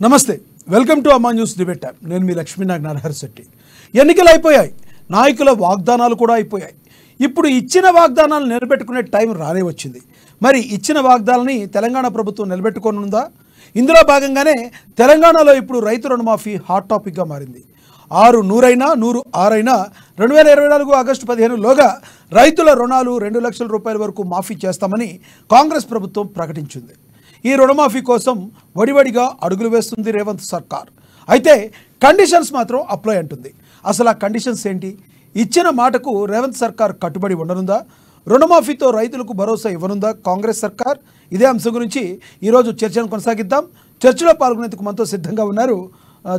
నమస్తే welcome to అమ్మా news debate time. నేను మీ లక్ష్మీనారాయణ నరహరిశెట్టి. ఎన్నికలు అయిపోయాయి, నాయకుల వాగ్దానాలు కూడా అయిపోయాయి. ఇప్పుడు ఇచ్చిన వాగ్దానాలు నిలబెట్టుకునే టైం రానే వచ్చింది. మరి ఇచ్చిన వాగ్దానాన్ని తెలంగాణ ప్రభుత్వం నిలబెట్టుకోనుందా? ఇందులో భాగంగానే తెలంగాణలో ఇప్పుడు రైతు రుణమాఫీ హాట్ టాపిక్గా మారింది. 600 106 2024 ఆగస్టు 15లోగా రైతుల రుణాలు 2 లక్షల రూపాయల వరకు మాఫీ చేస్తామని కాంగ్రెస్ ప్రభుత్వం ప్రకటించింది. ఈ రుణమాఫీ కోసం వడివడిగా అడుగులు వేస్తుంది రేవంత్ సర్కార్. అయితే కండిషన్స్ మాత్రం అప్లై అంటుంది. అసలు ఆ కండిషన్స్ ఏంటి? ఇచ్చిన మాటకు రేవంత్ సర్కార్ కట్టుబడి ఉండనుందా? రుణమాఫీతో రైతులకు భరోసా ఇవ్వనుందా కాంగ్రెస్ సర్కార్? ఇదే అంశం గురించి ఈరోజు చర్చను కొనసాగిద్దాం. చర్చలో పాల్గొనేందుకు మనతో సిద్ధంగా ఉన్నారు,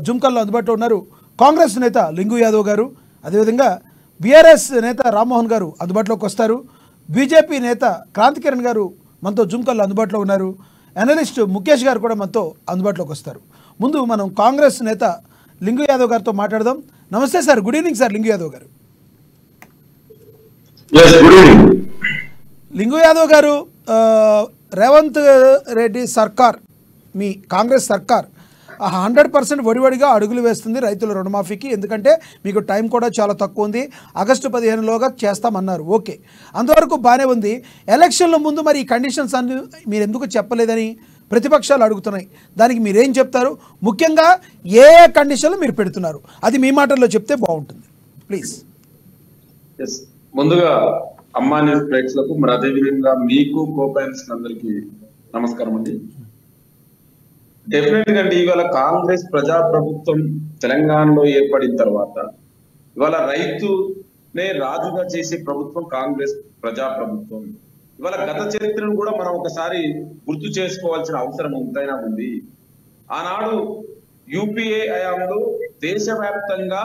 జుమ్కల్లో అందుబాటులో ఉన్నారు కాంగ్రెస్ నేత లింగు యాదవ్ గారు, అదేవిధంగా బీఆర్ఎస్ నేత రామ్మోహన్ గారు అందుబాటులోకి వస్తారు. బీజేపీ నేత క్రాంతి కిరణ్ గారు మనతో జుమ్కల్లో అందుబాటులో ఉన్నారు. అనలిస్ట్ ముఖేష్ గారు కూడా మనతో అందుబాటులోకి వస్తారు. ముందు మనం కాంగ్రెస్ నేత లింగు యాదవ్ గారితో మాట్లాడదాం. నమస్తే sir, good evening sir Lingu Yadav గారు. లింగు యాదవ్ గారు, రేవంత్ రెడ్డి సర్కార్, మీ కాంగ్రెస్ సర్కార్ 100% వడివడిగా అడుగులు వేస్తుంది రైతుల రుణమాఫీకి. ఎందుకంటే మీకు టైం కూడా చాలా తక్కువ ఉంది, ఆగస్టు 15లోగా చేస్తామన్నారు. ఓకే, అంతవరకు బాగానే ఉంది. ఎలక్షన్ల ముందు మరి ఈ కండిషన్స్ అన్ని మీరు ఎందుకు చెప్పలేదని ప్రతిపక్షాలు అడుగుతున్నాయి. దానికి మీరేం చెప్తారు? ముఖ్యంగా ఏ కండిషన్లు మీరు పెడుతున్నారు, అది మీ మాటల్లో చెప్తే బాగుంటుంది ప్లీజ్. ముందుగా అమ్మా న్యూస్ ప్రేక్షకులకు మరి అదేవిధంగా మీకు కోపాయిన్స్ అందరికీ నమస్కారం అండి. డెఫినెట్ గా అండి, ఇవాళ కాంగ్రెస్ ప్రజాప్రభుత్వం తెలంగాణలో ఏర్పడిన తర్వాత ఇవాళ రైతునే రాజుగా చేసే ప్రభుత్వం కాంగ్రెస్ ప్రజాప్రభుత్వం. ఇవాళ గత చరిత్రను కూడా మనం ఒకసారి గుర్తు చేసుకోవాల్సిన అవసరం ఎంతైనా ఉంది. ఆనాడు యూపీఏ హయాంలో దేశవ్యాప్తంగా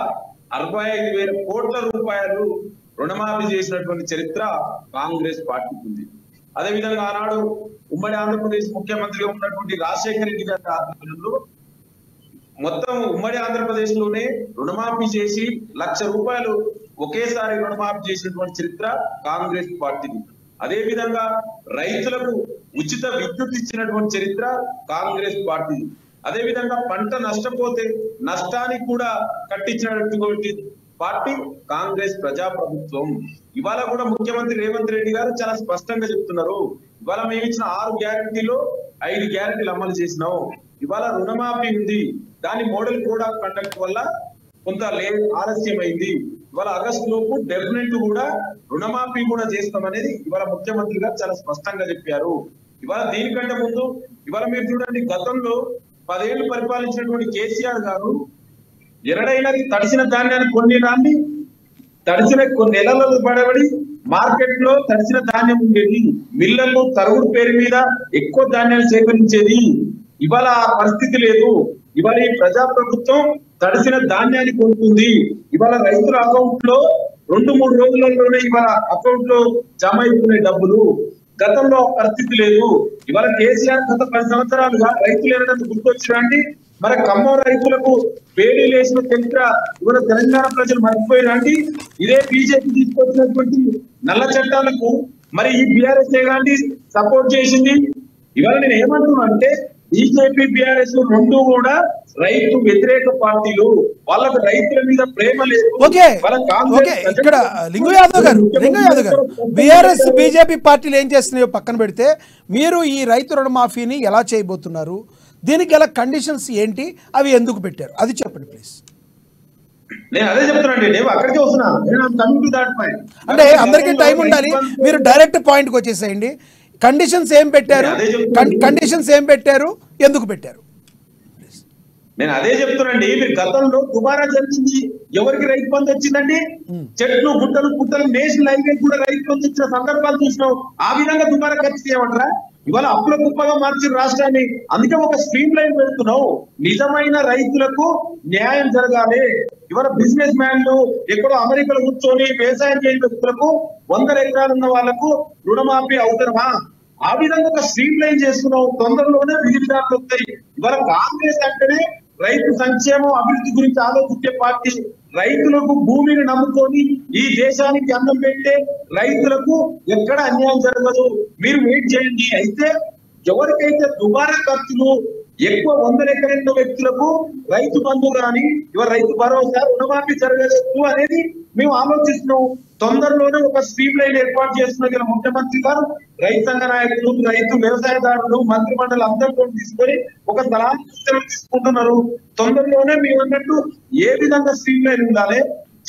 65,000 కోట్ల రూపాయలు రుణమాఫీ చేసినటువంటి చరిత్ర కాంగ్రెస్ పార్టీకి ఉంది. అదేవిధంగా ఆనాడు ఉమ్మడి ఆంధ్రప్రదేశ్ ముఖ్యమంత్రిగా ఉన్నటువంటి రాజశేఖర రెడ్డి గారి ఆధ్వర్యంలో మొత్తం ఉమ్మడి ఆంధ్రప్రదేశ్ లోనే రుణమాఫీ చేసి 1,00,000 రూపాయలు ఒకేసారి రుణమాఫీ చేసినటువంటి చరిత్ర కాంగ్రెస్ పార్టీది. అదే విధంగా రైతులకు ఉచిత విద్యుత్ ఇచ్చినటువంటి చరిత్ర కాంగ్రెస్ పార్టీది. అదే విధంగా పంట నష్టపోతే నష్టానికి కూడా కట్టించినటువంటి పార్టీ కాంగ్రెస్ ప్రజాప్రభుత్వం. ఇవాళ కూడా ముఖ్యమంత్రి రేవంత్ రెడ్డి గారు చాలా స్పష్టంగా చెప్తున్నారు, ఇవాళ మేము ఇచ్చిన 6 గ్యారెంటీలో 5 గ్యారెంటీలు అమలు చేసినాం. ఇవాళ రుణమాఫీ ఉంది, దాని మోడల్ కోడ్ ఆఫ్ కండక్ట్ వల్ల కొంత ఆలస్యం అయింది. ఇవాళ ఆగస్టు లోపు డెఫినెట్ కూడా రుణమాఫీ కూడా చేస్తామనేది ఇవాళ ముఖ్యమంత్రి గారు చాలా స్పష్టంగా చెప్పారు. ఇవాళ దీనికంటే ముందు ఇవాళ మీరు చూడండి, గతంలో 10 ఏళ్లు పరిపాలించినటువంటి కేసీఆర్ గారు ఎరడైనా తడిసిన ధాన్యాన్ని కొన్ని రాన్ని తడిసిన కొన్ని నెలలలో పడబడి మార్కెట్ లో తడిసిన ధాన్యం ఉండేది, మిల్లర్లు తరుగుడు పేరు మీద ఎక్కువ ధాన్యాన్ని సేకరించేది. ఇవాళ ఆ పరిస్థితి లేదు. ఇవాళ ఈ ప్రజాప్రభుత్వం తడిసిన ధాన్యాన్ని కొనుక్కుంది. ఇవాళ రైతుల అకౌంట్ లో 2-3 రోజులలోనే ఇవాళ అకౌంట్ లో జమ అయిపోయిన డబ్బులు. గతంలో పరిస్థితి లేదు. ఇవాళ కేసీఆర్ గత 10 సంవత్సరాలుగా రైతులు ఏదైనా గుర్తొచ్చిరండి, మరి ఖమ్మం రైతులకు వేడి లేసిన చరిత్ర ఇవాళ తెలంగాణ ప్రజలు మర్చిపోయినండి. ఇదే బీజేపీ తీసుకొచ్చినటువంటి నల్ల చట్టాలకు మరి ఈ బీఆర్ఎస్ కానీ సపోర్ట్ చేసింది. ఇవాళ నేను ఏమంటున్నా అంటే, బీజేపీ బీఆర్ఎస్ రెండు కూడా రైతు వ్యతిరేక పార్టీలు. వాళ్ళకు రైతుల మీద ప్రేమ లేదు. ఇక్కడ లింగు యాదవ్ గారు, బీఆర్ఎస్ బీజేపీ పార్టీలు ఏం చేస్తున్నాయో పక్కన పెడితే, మీరు ఈ రైతు రుణమాఫీని ఎలా చేయబోతున్నారు, దీనికి ఎలా కండిషన్స్ ఏంటి, అవి ఎందుకు పెట్టారు, అది చెప్పండి ప్లీజ్. నేను అదే చెప్తున్నానండి, నేను అక్కడికే వస్తున్నాను. అంటే అందరికీ టైం ఉండాలి, మీరు డైరెక్ట్ పాయింట్కి వచ్చేసేయండి. కండిషన్స్ ఏం పెట్టారు, ఎందుకు పెట్టారు? నేను అదే చెప్తున్నాండి. మీరు గతంలో దుబారా జరిగింది, ఎవరికి రైతు బంధు వచ్చిందండి? చెట్లు గుట్టలు నేషనల్ హైవే కూడా రైతు బంధు ఇచ్చిన సందర్భాలు చూసినాం. ఆ విధంగా దుబారా ఖర్చు చేయమంటారా? ఇవాళ అప్పుల కుప్పగా మార్చిన రాష్ట్రాన్ని. అందుకే ఒక స్ట్రీమ్ లైన్ పెడుతున్నావు. నిజమైన రైతులకు న్యాయం జరగాలి. ఇవాళ బిజినెస్ మ్యాన్లు ఎక్కడో అమెరికాలో కూర్చొని వ్యవసాయం చేయని వ్యక్తులకు 100 ఎకరాలు ఉన్న వాళ్లకు రుణమాఫీ అవసరమా? ఆ విధంగా ఒక స్ట్రీమ్ లైన్ చేస్తున్నావు. తొందరలోనే విధి విధానాలు వస్తాయి. ఇవాళ కాంగ్రెస్ అంటేనే రైతు సంక్షేమం అభివృద్ధి గురించి ఆలోచించే పార్టీ. రైతులకు భూమిని నమ్ముకొని ఈ దేశానికి అన్నం పెట్టే రైతులకు ఎక్కడ అన్యాయం జరగదు. మీరు వెయిట్ చేయండి. అయితే ఎవరికైతే దుబారా ఖర్చులు ఎక్కువ 100 ఎకరాల వ్యక్తులకు రైతు బంధు కానీ ఇవాళ రైతు భరోసా రుణమాఫీ జరగచ్చు అనేది మేము ఆలోచిస్తున్నాం. తొందరలోనే ఒక స్ట్రీమ్ లైన్ ఏర్పాటు చేస్తున్న ఇలా ముఖ్యమంత్రి గారు రైతు సంఘ నాయకులు, రైతు వ్యవసాయదారులు, మంత్రి మండలి అందరితో తీసుకొని ఒక సలహా సూచనలు తీసుకుంటున్నారు. తొందరలోనే మేము అన్నట్టు ఏ విధంగా స్ట్రీమ్ లైన్ ఉండాలి,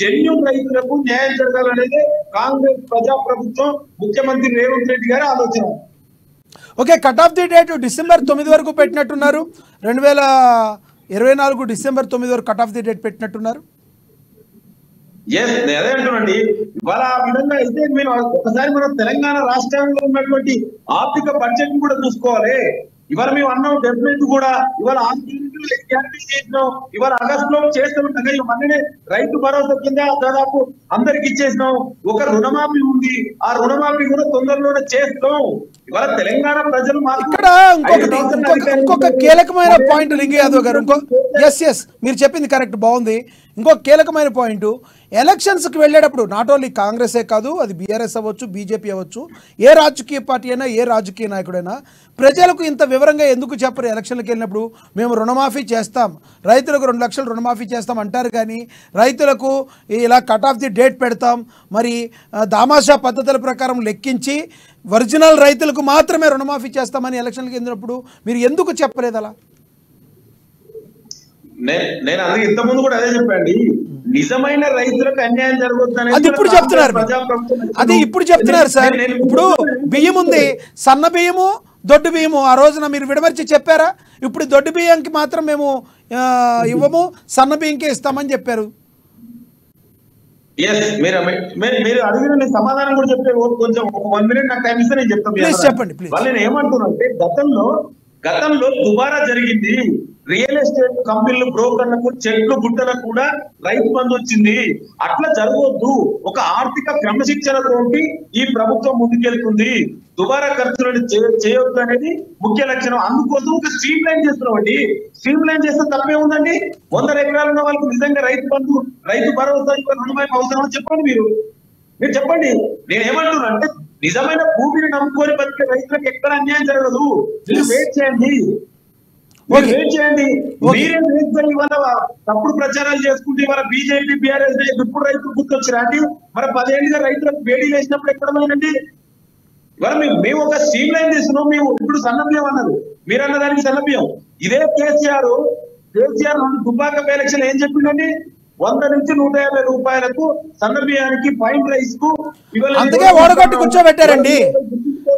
జెన్యూన్ రైతులకు న్యాయం జరగాలనేది కాంగ్రెస్ ప్రజాప్రభుత్వం ముఖ్యమంత్రి రేవంత్ రెడ్డి గారి ఆలోచన. Okay, cut off the date December 9 వరకు పెట్టినట్టున్నారు. 2024 డిసెంబర్ 9 వరకు కట్ ఆఫ్ ది డేట్ పెట్టినట్టున్నారు. ఎస్, అదే అంటున్నాండి. ఇవాళ ఆ విధంగా అయితే మీరు ఒకసారి మనం తెలంగాణ రాష్ట్రంలో ఉన్నటువంటి ఆర్థిక బడ్జెట్ కూడా చూసుకోవాలి. ఇవాళ మేము అన్నాం డెఫినెట్ కూడా ఇవాళ చేసినాం, ఇవాళ ఆగస్టులో చేస్తాం. మొన్ననే రైతు భరోసా కింద దాదాపు అందరికి ఇచ్చేసినాం. ఒక రుణమాఫీ ఉంది, ఆ రుణమాఫీ కూడా తొందరలోనే చేస్తాం. ఇవాళ తెలంగాణ ప్రజలు ఇక్కడ ఇంకొక కీలకమైన పాయింట్ లింగ యాదవ్ గారు, ఎస్ మీరు చెప్పింది కరెక్ట్, బాగుంది. ఇంకో కీలకమైన పాయింట్, ఎలక్షన్స్కి వెళ్ళేటప్పుడు నాట్ ఓన్లీ కాంగ్రెసే కాదు, అది బీఆర్ఎస్ అవ్వచ్చు, బీజేపీ అవ్వచ్చు, ఏ రాజకీయ పార్టీ అయినా, ఏ రాజకీయ నాయకుడైనా ప్రజలకు ఇంత వివరంగా ఎందుకు చెప్పరు? ఎలక్షన్లకు వెళ్ళినప్పుడు మేము రుణమాఫీ చేస్తాం, రైతులకు 2 లక్షలు రుణమాఫీ చేస్తాం అంటారు, కానీ రైతులకు ఇలా కట్ ఆఫ్ ది డేట్ పెడతాం, మరి దామాషా పద్ధతుల ప్రకారం లెక్కించి ఒరిజినల్ రైతులకు మాత్రమే రుణమాఫీ చేస్తామని ఎలక్షన్లకు వెళ్ళినప్పుడు మీరు ఎందుకు చెప్పలేదు అలా? నేను అందుకే ఇంత ముందు కూడా అదే చెప్పండి, నిజమైన రైతులకు అన్యాయం జరగొద్దు. అది ఇప్పుడు చెప్తున్నారు, అది ఇప్పుడు చెప్తున్నారు సార్. ఇప్పుడు బియ్యం ఉంది, సన్న బియ్యము, దొడ్డు బియ్యము, ఆ రోజున మీరు విడమర్చి చెప్పారా? ఇప్పుడు దొడ్డు బియ్యంకి మాత్రం మేము ఇవ్వము, సన్న బియ్యంకే ఇస్తామని చెప్పారు. మీరు అడిగిన సమాధానం కూడా చెప్పే కొంచెం 1 మినిట్ నాకు టైం ఇస్తే నేను చెప్తాను. చెప్పండి ప్లీజ్. వాళ్ళు నేను ఏమంటున్నా అంటే గతంలో దుబారా జరిగింది. రియల్ ఎస్టేట్ కంపెనీలు, బ్రోకర్లకు, చెట్లు గుట్టలకు కూడా రైతు బంధు వచ్చింది. అట్లా జరగవద్దు. ఒక ఆర్థిక క్రమశిక్షణతోటి ఈ ప్రభుత్వం ముందుకెళ్తుంది. దుబారా ఖర్చులను చేయొద్దు అనేది ముఖ్య లక్షణం. అందుకోసం ఒక స్ట్రీమ్ లైన్ చేస్తున్నామండి. స్ట్రీమ్ లైన్ చేస్తే తప్పే ఉందండి. 100 ఎకరాలు ఉన్న వాళ్ళకి నిజంగా రైతు బంధు, రైతు భరోసా రుణమాఫీ అవసరం చెప్పండి. మీరు చెప్పండి. నేను ఏమంటున్నా అంటే నిజమైన భూమిని నమ్ముకొని బతికే రైతులకు ఎక్కడ అన్యాయం జరగదు. మీరు వెయిట్ చేయండి, మీరేం ఇవాళ తప్పుడు ప్రచారాలు చేసుకుంటే ఇవాళ బీజేపీ, బీఆర్ఎస్ ఇప్పుడు రైతులు గుర్తొచ్చిరాండి. మరి 10 ఏళ్ళుగా రైతులకు వేడి వేసినప్పుడు ఎక్కడ పోయినండి? ఇవాళ మేము ఒక స్ట్రీమ్ లైన్ తీసుకున్నాం. మేము ఇప్పుడు సన్నబియ్యం అన్నారు, మీరు అన్న దానికి సన్నబియ్యం. ఇదే కేసీఆర్ దుబ్బాక ఎలక్షన్ ఏం చెప్పిండండి? 100 నుంచి 150 రూపాయలకు సన్నబియ్యానికి, ఫైన్ రైస్ కు. అందుకే ఓడగొట్టి కూర్చోబెట్టారండి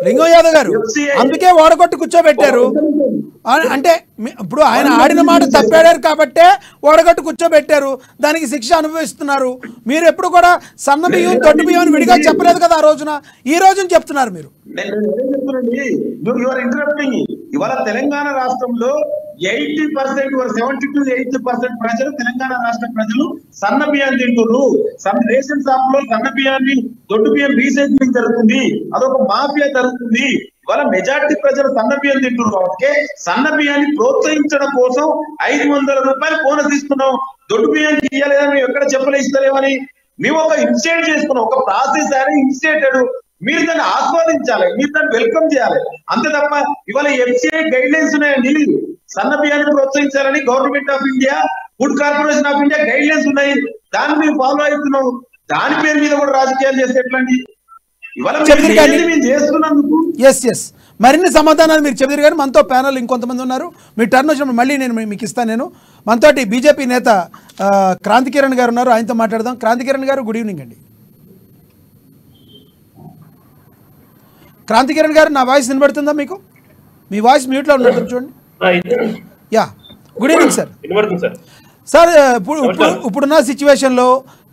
లింగం యాదవ్ గారు, అందుకే ఓడగొట్టి కూర్చోబెట్టారు. అంటే ఇప్పుడు ఆయన ఆడిన మాట తప్పాడారు కాబట్టే ఓడగొట్టు కూర్చోబెట్టారు, దానికి శిక్ష అనుభవిస్తున్నారు. మీరు ఎప్పుడు కూడా సన్న బియ్యం, దొడ్డు బియ్యం అని విడిగా చెప్పలేదు కదా ఆ రోజున, ఈ రోజున చెప్తున్నారు మీరు. ఇవాళ తెలంగాణ రాష్ట్రంలో 80% 70 to 80% ప్రజలు, తెలంగాణ రాష్ట్ర ప్రజలు సన్న బియ్యాన్ని తింటున్నారు. రేషన్ షాప్ లో సన్న బియ్యాన్ని, దొడ్డు బియ్యం రీసైక్లింగ్ జరుగుతుంది, అదొక మాఫియా జరుగుతుంది. ఇవాళ మెజార్టీ ప్రజలు సన్న బియ్యం తింటున్నారు కాబట్టి సన్న బియ్యాన్ని ప్రోత్సహించడం కోసం 500 రూపాయలు బోనస్ ఇస్తున్నాం. దొడ్డు బియ్యానికి ఇవ్వలేదని మేము ఎక్కడ చెప్పలే, ఇస్తలేమని మేము ఒక ఇన్స్టేట్ చేసుకున్నాం. ఒక ప్రాసెస్ అని ఇన్స్టేటెడ్, మీరు దాన్ని ఆస్వాదించాలి, మీరు దాన్ని వెల్కమ్ చేయాలి. అంతే తప్ప ఇవాళ FCI గైడ్ లైన్స్ ఉన్నాయండి. సన్న బియ్యాన్ని ప్రోత్సహించాలని government of India, food corporation of India guide lines ఉన్నాయి. దాన్ని మేము ఫాలో అవుతున్నాం. దాని పేరు మీద కూడా రాజకీయాలు చేస్తే ఎట్లండి? ఇవాళ మేము చేస్తున్నందుకు ఎస్ మరిన్ని సమాధానాలు మీరు చెబుతారు. కానీ మనతో ప్యానల్ ఇంకొంతమంది ఉన్నారు. మీ టర్న్ వచ్చినప్పుడు మళ్ళీ నేను మీకు ఇస్తాను. నేను మనతోటి బీజేపీ నేత క్రాంతి కిరణ్ గారు ఉన్నారు, ఆయనతో మాట్లాడదాం. క్రాంతి కిరణ్ గారు, గుడ్ ఈవినింగ్ అండి. క్రాంతి కిరణ్ గారు, నా వాయిస్ వినబడుతుందా మీకు? మీ వాయిస్ మ్యూట్లో ఉన్నట్టు చూడండి. Yeah, good evening sir. Sir, ఇప్పుడున్న సిచ్యువేషన్లో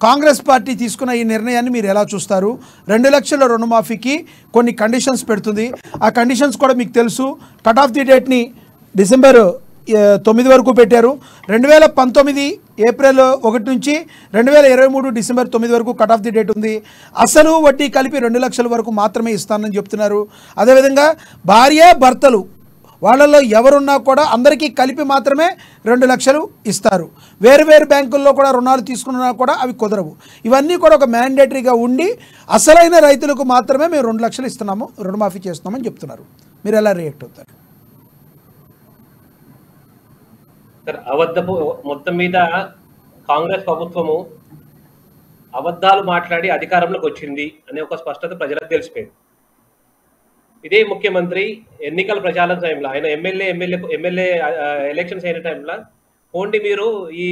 కాంగ్రెస్ పార్టీ తీసుకున్న ఈ నిర్ణయాన్ని మీరు ఎలా చూస్తారు? 2 లక్షల రుణమాఫీకి కొన్ని కండిషన్స్ పెడుతుంది. ఆ కండిషన్స్ కూడా మీకు తెలుసు. కట్ ఆఫ్ ది డేట్ని డిసెంబర్ 9 వరకు పెట్టారు. 2019 ఏప్రిల్ 1 నుంచి 2023 డిసెంబర్ 9 వరకు కట్ ఆఫ్ ది డేట్ ఉంది. అసలు వడ్డీ కలిపి 2 లక్షల వరకు మాత్రమే ఇస్తానని చెప్తున్నారు. అదేవిధంగా భార్య భర్తలు వాళ్ళల్లో ఎవరున్నా కూడా అందరికీ కలిపి మాత్రమే 2 లక్షలు ఇస్తారు. వేరు వేరు బ్యాంకుల్లో కూడా రుణాలు తీసుకున్నా కూడా అవి కుదరవు. ఇవన్నీ కూడా ఒక మ్యాండేటరీగా ఉండి అసలైన రైతులకు మాత్రమే మేము 2 లక్షలు ఇస్తున్నాము, రుణమాఫీ చేస్తున్నామని చెప్తున్నారు. మీరు ఎలా రియాక్ట్ అవుతారు? సార్ అబద్ధపు మొత్తం మీద కాంగ్రెస్ ప్రభుత్వము అబద్ధాలు మాట్లాడి అధికారంలోకి వచ్చింది అనే ఒక స్పష్టత ప్రజలకు తెలిసిపోయింది. ఇదే ముఖ్యమంత్రి ఎన్నికల ప్రచారం టైంలో ఆయన ఎమ్మెల్యే ఎలక్షన్స్ అయిన టైంలో పోండి మీరు ఈ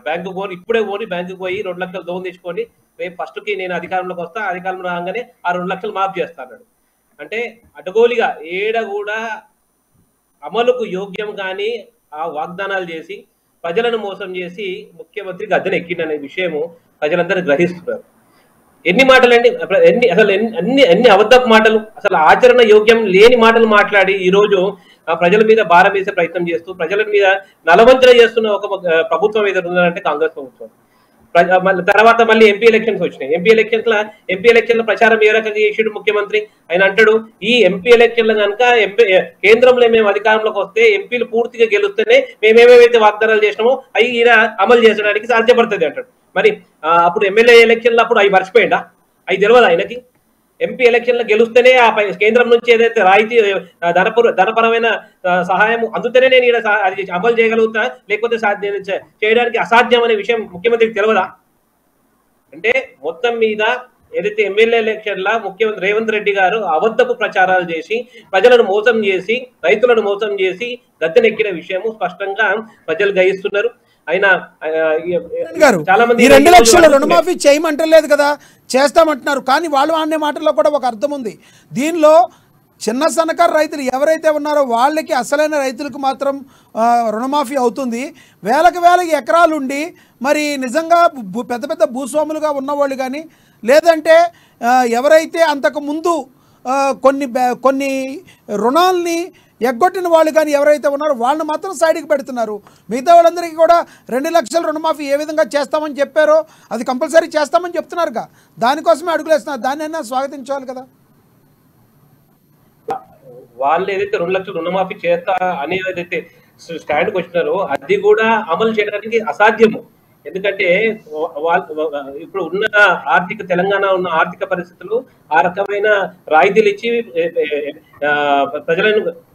బ్యాంకు పోని ఇప్పుడే పోని బ్యాంకుకి పోయి 2 లక్షలు లోన్ తెచ్చుకొని రేపు ఫస్ట్కి నేను అధికారంలోకి వస్తా, అధికారంలో రాగానే ఆ 2 లక్షలు మాఫ్ చేస్తాడు. అంటే అటగోలిగా ఏడ కూడా అమలుకు యోగ్యం కానీ ఆ వాగ్దానాలు చేసి ప్రజలను మోసం చేసి ముఖ్యమంత్రి గద్దెను ఎక్కిందనే విషయము ప్రజలందరూ గ్రహిస్తున్నారు. ఎన్ని మాటలండి, అన్ని అబద్ధపు మాటలు, అసలు ఆచరణ యోగ్యం లేని మాటలు మాట్లాడి ఈ రోజు ప్రజల మీద భారం వేసే ప్రయత్నం చేస్తూ ప్రజల మీద నలవంచన చేస్తున్న ఒక ప్రభుత్వం ఏదైతే ఉందంటే కాంగ్రెస్ ప్రభుత్వం. తర్వాత మళ్ళీ ఎంపీ ఎలక్షన్స్ వచ్చినాయి. ఎంపీ ఎలక్షన్ల ప్రచారం ఏ రకంగా చేసాడు ముఖ్యమంత్రి? ఆయన అంటాడు ఈ ఎంపీ ఎలక్షన్లు కనుక కేంద్రంలో మేము అధికారంలోకి వస్తే ఎంపీలు పూర్తిగా గెలుస్తేనే మేమేమైతే వాగ్దానాలు చేసినామో అవి ఈయన అమలు చేసడానికి సాధ్యపడుతుంది అంటాడు. మరి అప్పుడు ఎమ్మెల్యే ఎలక్షన్లు అప్పుడు అవి మర్చిపోయిందా? అవి తెలియదు ఆయనకి? ఎంపీ ఎలక్షన్లు గెలుస్తేనే ఆ కేంద్రం నుంచి ఏదైతే రాయితీ ధనపరమైన సహాయం అందుతేనే నేను ఈయన అది అమలు చేయగలుగుతా, లేకపోతే చేయడానికి అసాధ్యం అనే విషయం ముఖ్యమంత్రికి తెలియదా? అంటే మొత్తం మీద ఏదైతే ఎమ్మెల్యే ఎలక్షన్ల ముఖ్యమంత్రి రేవంత్ రెడ్డి గారు అబద్ధపు ప్రచారాలు చేసి ప్రజలను మోసం చేసి రైతులను మోసం చేసి గద్దెనెక్కిన విషయము స్పష్టంగా ప్రజలు గ్రహిస్తున్నారు. అయినా చాలా మంది 2 లక్షల రుణమాఫీ చేయమంటలేదు కదా, చేస్తామంటున్నారు. కానీ వాళ్ళు అనే మాటల్లో కూడా ఒక అర్థం ఉంది. దీనిలో చిన్న సన్నకారు రైతులు ఎవరైతే ఉన్నారో వాళ్ళకి, అసలైన రైతులకు మాత్రం రుణమాఫీ అవుతుంది. వేలకు ఎకరాలు ఉండి మరి నిజంగా పెద్ద పెద్ద భూస్వాములుగా ఉన్నవాళ్ళు కానీ, లేదంటే ఎవరైతే అంతకు ముందు కొన్ని రుణాలని ఎగ్గొట్టిన వాళ్ళు కానీ ఎవరైతే ఉన్నారో వాళ్ళని మాత్రం సైడ్కి పెడుతున్నారు. మిగతా వాళ్ళందరికీ కూడా 2 లక్షల రుణమాఫీ ఏ విధంగా చేస్తామని చెప్పారో అది కంపల్సరీ చేస్తామని చెప్తున్నారుగా, దానికోసమే అడుగులేస్తున్నారు. దాన్ని అయినా స్వాగతించాలి కదా. వాళ్ళు ఏదైతే 2 లక్షల రుణమాఫీ చేస్తా అని ఏదైతే స్టాండ్కి వచ్చినారో అది కూడా అమలు చేయడానికి అసాధ్యము. ఎందుకంటే ఇప్పుడు ఉన్న తెలంగాణ ఉన్న ఆర్థిక పరిస్థితులు ఆ రకమైన రాయితీలు ఇచ్చి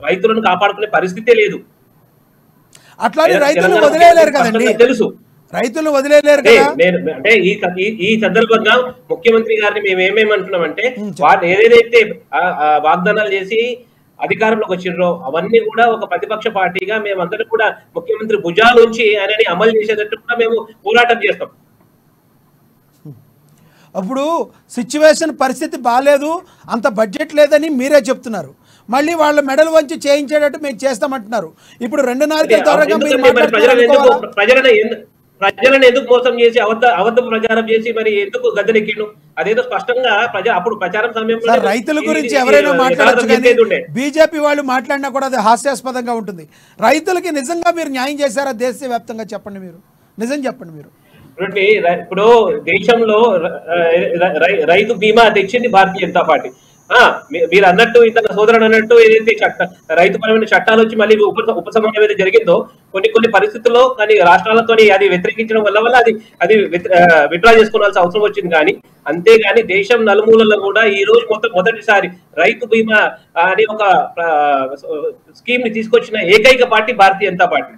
రైతులను కాపాడుకునే పరిస్థితే లేదు. అట్లానే రైతులు వదిలేయలేరు కదండి, తెలుసు రైతులు వదిలేయలేరు కదా. అంటే ఈ సందర్భంగా ముఖ్యమంత్రి గారిని మేము ఏమేమంటున్నామంటే వాళ్ళు ఏదైతే వాగ్దానాలు చేసి అధికారంలోకి వచ్చిండ్రో అవన్నీ కూడా ఒక ప్రతిపక్ష పార్టీగా మేమందరం కూడా ముఖ్యమంత్రి భుజాల నుంచి ఆయనని అమలు చేసేటట్టు కూడా మేము పోరాటం చేస్తాం. అప్పుడు సిచ్యువేషన్ పరిస్థితి బాగాలేదు, అంత బడ్జెట్ లేదని మీరే చెప్తున్నారు. మళ్ళీ వాళ్ళ మెడలు వంచి చేయించేటట్టు మేము చేస్తామంటున్నారు. ఇప్పుడు 2 నాలుగు త్వరగా ప్రజలను ఎందుకు మోసం చేసి అబద్ధపు ప్రచారం చేసి మరి ఎందుకు గద్దెనెక్కిండు? అదేదో స్పష్టంగా అప్పుడు ప్రచారం సమయంలో రైతుల గురించి ఎవరైనా మాట్లాడచ్చు, కానీ బీజేపీ వాళ్ళు మాట్లాడినా కూడా అది హాస్యాస్పదంగా ఉంటుంది. రైతులకి నిజంగా మీరు న్యాయం చేశారా దేశవ్యాప్తంగా? చెప్పండి, మీరు నిజం చెప్పండి. మీరు ఇప్పుడు దేశంలో రైతు బీమా తెచ్చింది భారతీయ జనతా పార్టీ. మీరు అన్నట్టు ఇతర సోదరుడు అన్నట్టు ఏదైతే రైతుపరమైన చట్టాలు వచ్చి మళ్ళీ ఉపశమనం ఏదైతే జరిగిందో కొన్ని పరిస్థితుల్లో కానీ రాష్ట్రాలతో అది వ్యతిరేకించడం వల్ల అది విత్డ్రా చేసుకోవాల్సిన అవసరం వచ్చింది. కానీ అంతేగాని దేశం నలుమూలలో కూడా ఈ రోజు మొదటిసారి రైతు బీమా అనే ఒక స్కీమ్ ని తీసుకొచ్చిన ఏకైక పార్టీ భారతీయ జనతా పార్టీ.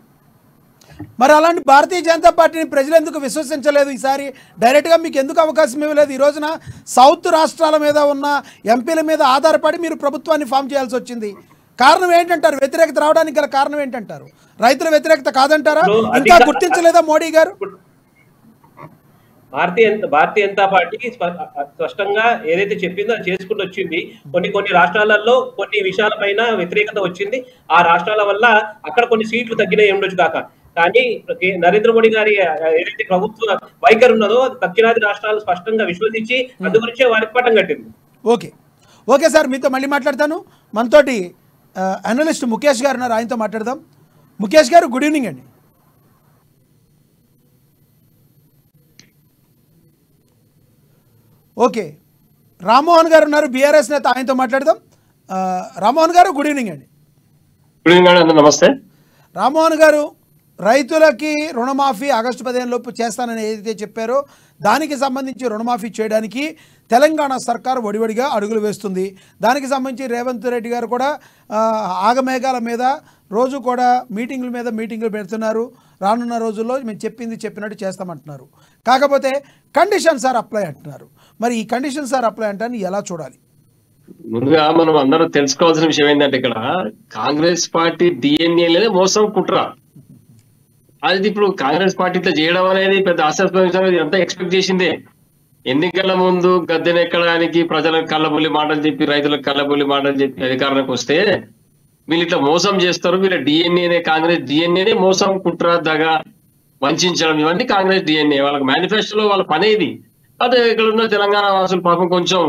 మరి అలాంటి భారతీయ జనతా పార్టీని ప్రజలు ఎందుకు విశ్వసించలేదు? ఈసారి డైరెక్ట్గా మీకు ఎందుకు అవకాశం ఇవ్వలేదు? ఈ రోజున సౌత్ రాష్ట్రాల మీద ఉన్న ఎంపీల మీద ఆధారపడి మీరు ప్రభుత్వాన్ని ఫామ్ చేయాల్సి వచ్చింది. కారణం ఏంటంటారు? వ్యతిరేకత రావడానికి గల కారణం ఏంటంటారు? రైతుల వ్యతిరేకత కాదంటారా? ఇంకా గుర్తించలేదా మోడీ గారు? భారతీయ జనతా పార్టీ స్పష్టంగా ఏదైతే చెప్పిందో అది చేసుకుంటూ వచ్చింది. కొన్ని రాష్ట్రాలలో కొన్ని విషయాలపైన వ్యతిరేకత వచ్చింది. ఆ రాష్ట్రాల వల్ల అక్కడ కొన్ని సీట్లు తగ్గినాయి ఉండొచ్చు కాక. కానీ నరేంద్ర మోడీ గారి ఏదైతే ప్రభుత్వ వైఖరి ఉన్నదో దక్షిణాది రాష్ట్రాలు స్పష్టంగా విశ్వసించి అందు గురించే వారికి పట్టం కట్టింది. ఓకే సార్, మీతో మళ్ళీ మాట్లాడతాను. మనతోటి అనలిస్ట్ ముఖేష్ గారు ఉన్నారు, ఆయనతో మాట్లాడదాం. ముఖేష్ గారు, గుడ్ ఈవినింగ్ అండి. ఓకే, రామ్మోహన్ గారు ఉన్నారు, బీఆర్ఎస్ నేత, ఆయనతో మాట్లాడదాం. రామ్మోహన్ గారు, గుడ్ ఈవినింగ్ అండి. గుడ్ ఈవినింగ్ అండి, నమస్తే. రామ్మోహన్ గారు, రైతులకి రుణమాఫీ ఆగస్టు 15 లోపు చేస్తానని ఏదైతే చెప్పారో దానికి సంబంధించి రుణమాఫీ చేయడానికి తెలంగాణ సర్కారు వడివడిగా అడుగులు వేస్తుంది. దానికి సంబంధించి రేవంత్ రెడ్డి గారు కూడా ఆగమేఘాల మీద రోజు కూడా మీటింగుల మీద మీటింగులు పెడుతున్నారు. రానున్న రోజుల్లో మేము చెప్పినట్టు చేస్తామంటున్నారు. కాకపోతే కండిషన్స్ ఆర్ అప్లై అంటున్నారు. మరి ఈ కండిషన్స్ ఆర్ అప్లై అంటే ఎలా చూడాలి? ముందుగా మనం అందరం తెలుసుకోవాల్సిన విషయం ఏంటంటే ఇక్కడ కాంగ్రెస్ పార్టీ డిఎన్ఏలే మోసం కుట్ర. అది ఇప్పుడు కాంగ్రెస్ పార్టీ ఇట్లా చేయడం అనేది పెద్ద ఆశాస్పదం. ఇదంతా ఎక్స్పెక్ట్ చేసిందే. ఎన్నికల ముందు గద్దెనెక్కడానికి ప్రజలకు కళ్ళబుల్లి మాటలు చెప్పి, రైతులకు కళ్ళబుల్లి మాటలు చెప్పి అధికారంలోకి వస్తే వీళ్ళు ఇట్లా మోసం చేస్తారు. వీళ్ళ డిఎన్ఏనే, కాంగ్రెస్ డిఎన్ఏనే మోసం, కుట్ర, దగ, వంచడం, ఇవన్నీ కాంగ్రెస్ డిఎన్ఏ. వాళ్ళకి మేనిఫెస్టోలో వాళ్ళ పనే ఇది. అదే ఇక్కడ ఉన్న తెలంగాణ వాసులు పాపం కొంచెం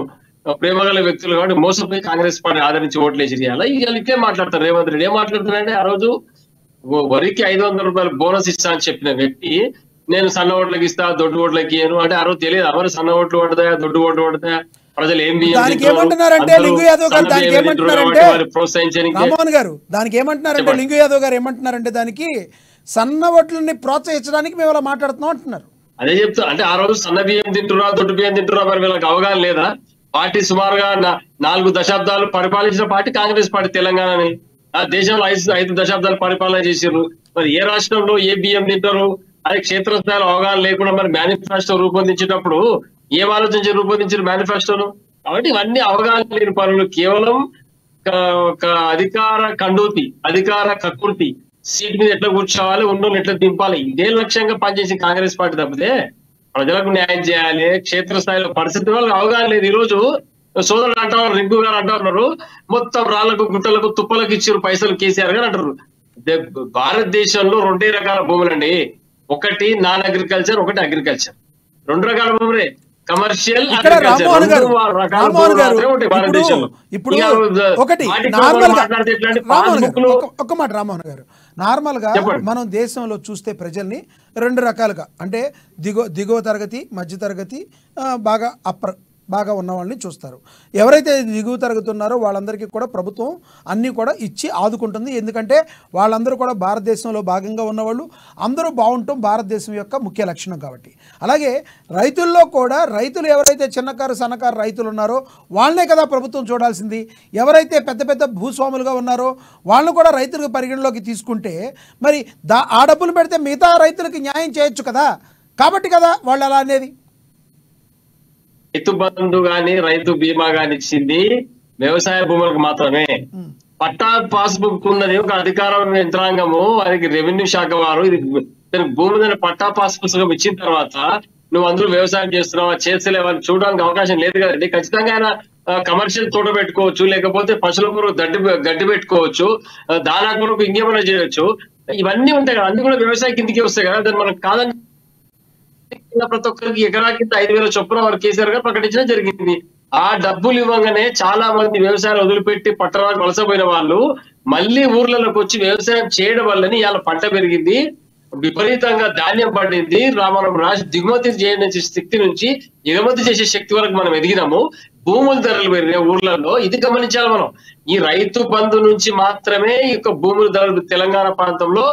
ప్రేమగల వ్యక్తులు కాబట్టి మోసపోయి కాంగ్రెస్ పార్టీ ఆదరించి ఓట్లేసి చేయాలి. ఇవాళ ఇట్లే మాట్లాడతారు. రేవంత్ రెడ్డి ఏం మాట్లాడుతున్నారంటే, ఆ రోజు వరికి 500 రూపాయలు బోనస్ ఇస్తా అని చెప్పిన వ్యక్తి నేను సన్న ఓట్లకి ఇస్తా, దొడ్డు ఓట్లకి ఇయ్యను అంటే ఆ రోజు తెలియదు. ఎవరు సన్న ఓట్లు పడతాయా, దొడ్డు ఓట్లు పడతాయా, ప్రజలు ఏం ఏమంటున్నారంటే లింగు యాదవ్ గారు దానికి ఏమంటున్నారంటే రామ్మోహన్ గారు దానికి ఏమంటున్నారంటే లింగు యాదవ్ గారు ఏమంటున్నారంటే దానికి సన్న ఓట్లని ప్రోత్సహించడానికి మేము అలా మాట్లాడుతున్నాం అంటున్నారు. అదే చెప్తా. అంటే ఆ రోజు సన్న బియ్యం తింటున్నా, దొడ్డు బియ్యం తింటున్నా, మరి వీళ్ళకి అవగాహన లేదా? పార్టీ సుమారుగా 4 దశాబ్దాలు పరిపాలించిన పార్టీ కాంగ్రెస్ పార్టీ తెలంగాణని. ఆ దేశంలో 5 దశాబ్దాలు పరిపాలన చేశారు. మరి ఏ రాష్ట్రంలో ఏ బియ్యం తింటారు అది క్షేత్రస్థాయిలో అవగాహన లేకుండా మరి మేనిఫెస్టో రూపొందించేటప్పుడు ఏం ఆలోచించి రూపొందించారు మేనిఫెస్టోను? కాబట్టి ఇవన్నీ అవగాహన లేని పనులు. కేవలం అధికార కండూతి, అధికార కకృతి, సీట్ మీద ఎట్లా కూర్చోవాలి, ఉండోళ్ళు ఎట్లా దింపాలి, ఇదే లక్ష్యంగా పనిచేసి కాంగ్రెస్ పార్టీ తప్పితే ప్రజలకు న్యాయం చేయాలి క్షేత్రస్థాయిలో పరిస్థితి వాళ్ళకి అవగాహన లేదు. ఈ రోజు సోదరుడు అంటారు, రింగు గారు అంటున్నారు, మొత్తం రాళ్లకు, గుట్టలకు, తుప్పలకు ఇచ్చారు పైసలు కేసీఆర్ గారు అంటారు. భారతదేశంలో 2 రకాల భూములండి. ఒకటి నాన్ అగ్రికల్చర్, ఒకటి అగ్రికల్చర్. 2 రకాల భూములే, కమర్షియల్, ఒక్క మాట రామ్మోహన్ గారు, నార్మల్ గా మనం దేశంలో చూస్తే ప్రజల్ని 2 రకాలుగా అంటే దిగువ తరగతి, మధ్య తరగతి, బాగా ఉన్న వాళ్ళని చూస్తారు. ఎవరైతే దిగువ తరగతి ఉన్నారో వాళ్ళందరికీ కూడా ప్రభుత్వం అన్నీ కూడా ఇచ్చి ఆదుకుంటుంది. ఎందుకంటే వాళ్ళందరూ కూడా భారతదేశంలో భాగంగా ఉన్నవాళ్ళు, అందరూ బాగుంటాం భారతదేశం యొక్క ముఖ్య లక్షణం కాబట్టి. అలాగే రైతుల్లో కూడా రైతులు ఎవరైతే చిన్నకారు సన్నకారు రైతులు ఉన్నారో వాళ్ళనే కదా ప్రభుత్వం చూడాల్సింది. ఎవరైతే పెద్ద పెద్ద భూస్వాములుగా ఉన్నారో వాళ్ళని కూడా రైతులకు పరిగణలోకి తీసుకుంటే మరి ఆ డబ్బులు పెడితే మిగతా రైతులకి న్యాయం చేయొచ్చు కదా. కాబట్టి కదా వాళ్ళు అలా అనేది. రైతు బంధు గాని, రైతు బీమా గాని ఇచ్చింది వ్యవసాయ భూములకు మాత్రమే. పట్టా పాస్బుక్ ఉన్నది ఒక అధికార యంత్రాంగము, అది రెవెన్యూ శాఖ వారు. ఇది భూమి మీద పట్టా పాస్ పుస్తకం ఇచ్చిన తర్వాత నువ్వు అందులో వ్యవసాయం చేస్తున్నావా, చేస్తలేవని చూడడానికి అవకాశం లేదు కదండి. ఖచ్చితంగా ఆయన కమర్షియల్ తోట పెట్టుకోవచ్చు, లేకపోతే పశువుల కొరకు గడ్డి పెట్టుకోవచ్చు, దానా కొరకు ఇంకేమైనా చేయొచ్చు. ఇవన్నీ ఉంటాయి కదా, అన్ని కూడా వ్యవసాయ కిందికి వస్తాయి కదా. దాన్ని మనకు కాదని ప్రతి ఒక్కరికి ఎకరా కింద 5,000 చొప్పున వారు కేసీఆర్ గారు ప్రకటించడం జరిగింది. ఆ డబ్బులు ఇవ్వగానే చాలా మంది వ్యవసాయాలు వదిలిపెట్టి పట్టణాలకు వలసపోయిన వాళ్ళు మళ్ళీ ఊర్లలోకి వచ్చి వ్యవసాయం చేయడం వల్లని ఇవాళ పంట పెరిగింది, విపరీతంగా ధాన్యం పడింది. మనం దిగుమతి చేసే శక్తి నుంచి ఎగుమతి చేసే శక్తి వరకు మనం ఎదిగినాము. భూముల ధరలు పెరిగినాయి ఊర్లలో. ఇది గమనించాలి మనం. ఈ రైతు బంధు నుంచి మాత్రమే ఈ యొక్క భూముల ధరలు తెలంగాణ ప్రాంతంలో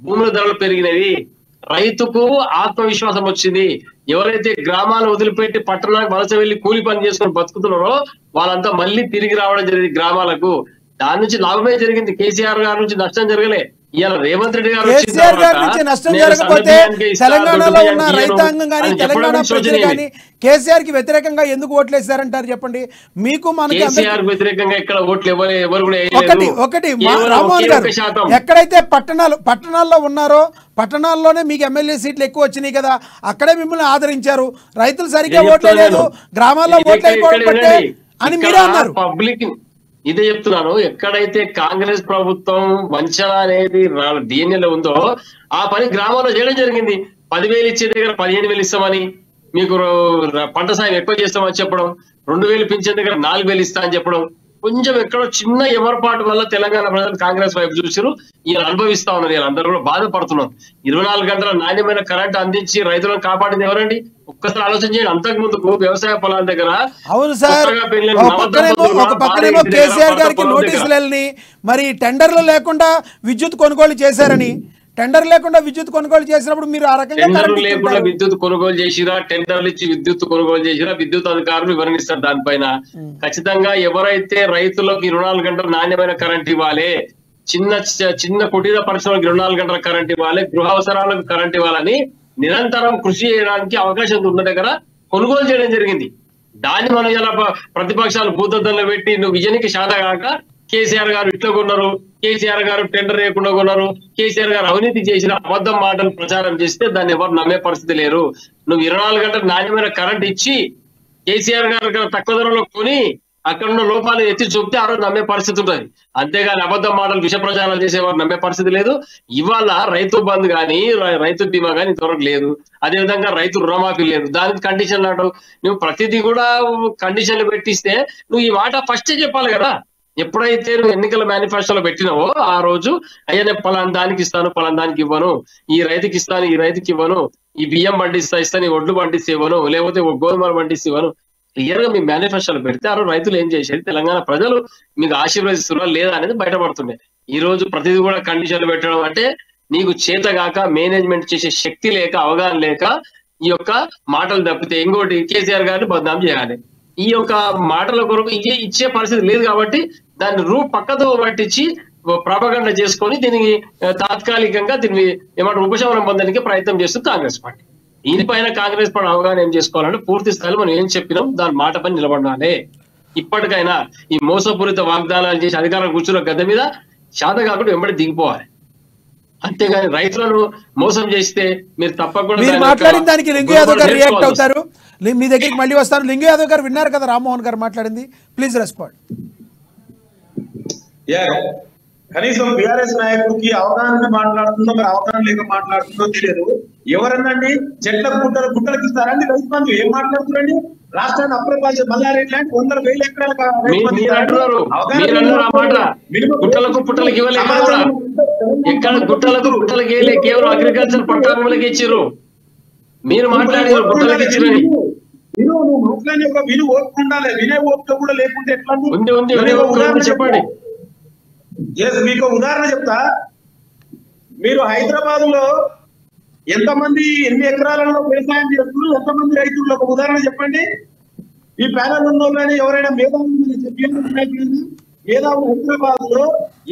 భూముల ధరలు పెరిగినవి. రైతుకు ఆత్మవిశ్వాసం వచ్చింది. ఎవరైతే గ్రామాలు వదిలిపెట్టి పట్టణానికి వలస వెళ్లి కూలి పని చేసుకుని బతుకుతున్నారో వాళ్ళంతా మళ్ళీ తిరిగి రావడం జరిగింది గ్రామాలకు. దాని నుంచి లాభమే జరిగింది. కేసీఆర్ గారి నుంచి నష్టం జరగలే. ఇవాళ రేవంత్ రెడ్డి గారు కేసీఆర్ గారి నుంచి నష్టం జరగకపోతే తెలంగాణలో ఉన్న రైతాంగం కానీ తెలంగాణ ప్రజలు కానీ కేసీఆర్ కి వ్యతిరేకంగా ఎందుకు ఓట్లేసారంటారు చెప్పండి. మీకు మనకి కేసీఆర్ వ్యతిరేకంగా ఇక్కడ ఓట్లు ఎవరు కూడా ఒకటి రామ్మోహన్ గారు, ఎక్కడైతే పట్టణాల్లో ఉన్నారో పట్టణాల్లోనే మీకు ఎమ్మెల్యే సీట్లు ఎక్కువ వచ్చినాయి కదా, అక్కడే మిమ్మల్ని ఆదరించారు. రైతులు సరిగ్గా ఓట్లేదు, గ్రామాల్లో ఓట్లు అయిపోతే అని మీరే అన్నారు. పబ్లిక్ ఇదే చెప్తున్నాను. ఎక్కడైతే కాంగ్రెస్ ప్రభుత్వం వంచన అనేది డిఎన్ఏలో ఉందో ఆ పని గ్రామాల్లో చేయడం జరిగింది. 10,000 ఇచ్చే దగ్గర 15,000 ఇస్తామని, మీకు పంట సాయం ఎక్కువ చేస్తామని చెప్పడం, 2,000 పెంచే దగ్గర 4,000 ఇస్తా అని చెప్పడం, కొంచెం ఎక్కడో చిన్న ఎమరపాటు వల్ల తెలంగాణ ప్రజలు కాంగ్రెస్ వైపు చూసారు. ఈయన అనుభవిస్తా ఉన్నారు. వీళ్ళు అందరూ కూడా బాధపడుతున్నారు. 24 గంటల నాణ్యమైన కరెంట్ అందించి రైతులను కాపాడింది ఎవరండి? ఒక్కసారి ఆలోచన చేయండి. అంతకు ముందుకు వ్యవసాయ పొలాల దగ్గర అవును సార్, ఒక పక్కనేమో కేసీఆర్ గారికి నోటీసులని, మరి టెండర్లు లేకుండా విద్యుత్ కొనుగోలు చేశారని, టెండర్ లేకుండా విద్యుత్ కొనుగోలు చేసినప్పుడు మీరు ఆ రకంగా టెండర్లు లేకుండా విద్యుత్ కొనుగోలు చేసిరా, టెండర్లు ఇచ్చి విద్యుత్ కొనుగోలు చేసిరా, విద్యుత్ అధికారులు వివరణిస్తారు దానిపైన. ఖచ్చితంగా ఎవరైతే రైతులకు 24 గంటలు నాణ్యమైన కరెంట్ ఇవ్వాలి, చిన్న కుటీర పరిశ్రమలకు 24 గంటల కరెంట్ ఇవ్వాలి, గృహ అవసరాలకు కరెంట్ ఇవ్వాలని నిరంతరం కృషి చేయడానికి అవకాశం ఉన్న దగ్గర కొనుగోలు చేయడం జరిగింది. దాన్ని మనం ఇలా ప్రతిపక్షాలు భూతద్దంలో పెట్టి నువ్వు విజయానికి శాత కాక కేసీఆర్ గారు ఇట్లా కొన్నారు, కేసీఆర్ గారు టెండర్ వేయకుండా కొన్నారు, కేసీఆర్ గారు అవినీతి చేసిన అబద్ధం మాటలు ప్రచారం చేస్తే దాన్ని ఎవరు నమ్మే పరిస్థితి లేరు. నువ్వు 24 గంటలు నాణ్యమైన కరెంట్ ఇచ్చి కేసీఆర్ గారు తక్కువ ధరలో కొని అక్కడ ఉన్న లోపాలు ఎత్తి చూపితే ఆ రోజు నమ్మే పరిస్థితి ఉంటుంది. అంతేగాని అబద్ధం మాటలు విష ప్రచారాలు చేసేవారు నమ్మే పరిస్థితి లేదు. ఇవాళ రైతు బంధు కానీ రైతు బీమా కానీ ఇంతవరకు లేదు. అదేవిధంగా రైతు రుణమాఫీ లేదు. దానికి కండిషన్లు అంటావు. నువ్వు ప్రతిదీ కూడా కండిషన్లు పెట్టిస్తే నువ్వు ఈ మాట ఫస్ట్ చెప్పాలి కదా. ఎప్పుడైతే నువ్వు ఎన్నికల మేనిఫెస్టోలో పెట్టినావో ఆ రోజు అయ్యా నేను పలానా దానికి ఇస్తాను, పలానా దానికి ఇవ్వను, ఈ రైతుకి ఇస్తాను, ఈ రైతుకి ఇవ్వను, ఈ బియ్యం ఇస్తాను, ఈ ఒడ్లు పండిస్తే ఇవ్వను, లేకపోతే గోధుమలు పండిస్తే ఇవ్వను, క్లియర్ గా మీ మేనిఫెస్టోలో పెడితే ఆ రోజు రైతులు ఏం చేసేది, తెలంగాణ ప్రజలు మీకు ఆశీర్వదిస్తున్నారా లేదా అనేది బయటపడుతుండే. ఈ రోజు ప్రతిదీ కూడా కండిషన్లు పెట్టడం అంటే నీకు చేతగాక మేనేజ్మెంట్ చేసే శక్తి లేక అవగాహన లేక ఈ యొక్క మాటలు తప్పితే ఇంకోటి కేసీఆర్ గారిని బదనాం చేయాలి. ఈ యొక్క మాటల కొరకు ఇచ్చే పరిస్థితి లేదు కాబట్టి దాన్ని పక్కతో పట్టించి ప్రాపగండ చేసుకొని దీనికి తాత్కాలికంగా దీన్ని ఏమంటారు ఉపశమనం పొందడానికి ప్రయత్నం చేస్తుంది కాంగ్రెస్ పార్టీ. దీనిపైన కాంగ్రెస్ పార్టీ అవగాహన ఏం చేసుకోవాలంటే పూర్తి స్థాయిలో మనం ఏం చెప్పినాం దాని మాట పని నిలబడాలి. ఇప్పటికైనా ఈ మోసపూరిత వాగ్దానాలు చేసి అధికారం కూర్చున్న గద్దె మీద శాత కాకుండా వెంబడి దిగిపోవాలి. అంతేగాని రైతులను మోసం చేస్తే మీరు తప్పకుండా మీరు మాట్లాడిన దానికి లింగు యాదవ్ గారు రియాక్ట్ అవుతారు. మీ దగ్గరికి మళ్ళీ వస్తారు. లింగు యాదవ్ గారు విన్నారు కదా రామ్మోహన్ గారు మాట్లాడింది, ప్లీజ్ రెస్పాండ్. కనీసం బీఆర్ఎస్ నాయకుడికి అవగాహన మాట్లాడుతుందో మరి అవగాహన లేక మాట్లాడుతుందో తెలియదు. ఎవరన్నాండి చెట్లకు గుట్టలకు ఇస్తారండి రైతు బంధు? ఏం మాట్లాడుతున్నారండి? రాష్ట్రాన్ని అప్రపాల్సి మల్లారెడ్డి లాంటి 100,000 ఎకరాలకు గుట్టలకు పుట్టలకు ఇవ్వలేక కూడా ఎక్కడ గుట్టలకు పుట్టలకు వేయలే, కేవలం అగ్రికల్చర్ పట్టాలకు ఇచ్చారు. మీరు మాట్లాడారు గుట్టలకు ఇచ్చిరని. నువ్వు మాట్లాడి ఒక విను ఓపిక ఉండాలి. వినే ఓపిక కూడా లేకుంటే ఎట్లా? ఉంది చెప్పండి. మీకు ఉదాహరణ చెప్తా. మీరు హైదరాబాద్ లో ఎంతమంది ఎన్ని ఎకరాలలో వ్యవసాయం చేస్తున్నారు, ఎంతమంది రైతులు ఒక ఉదాహరణ చెప్పండి. ఈ ప్యానల్ ఉన్న వాళ్ళని ఎవరైనా మేధావులు మేధావులు హైదరాబాద్ లో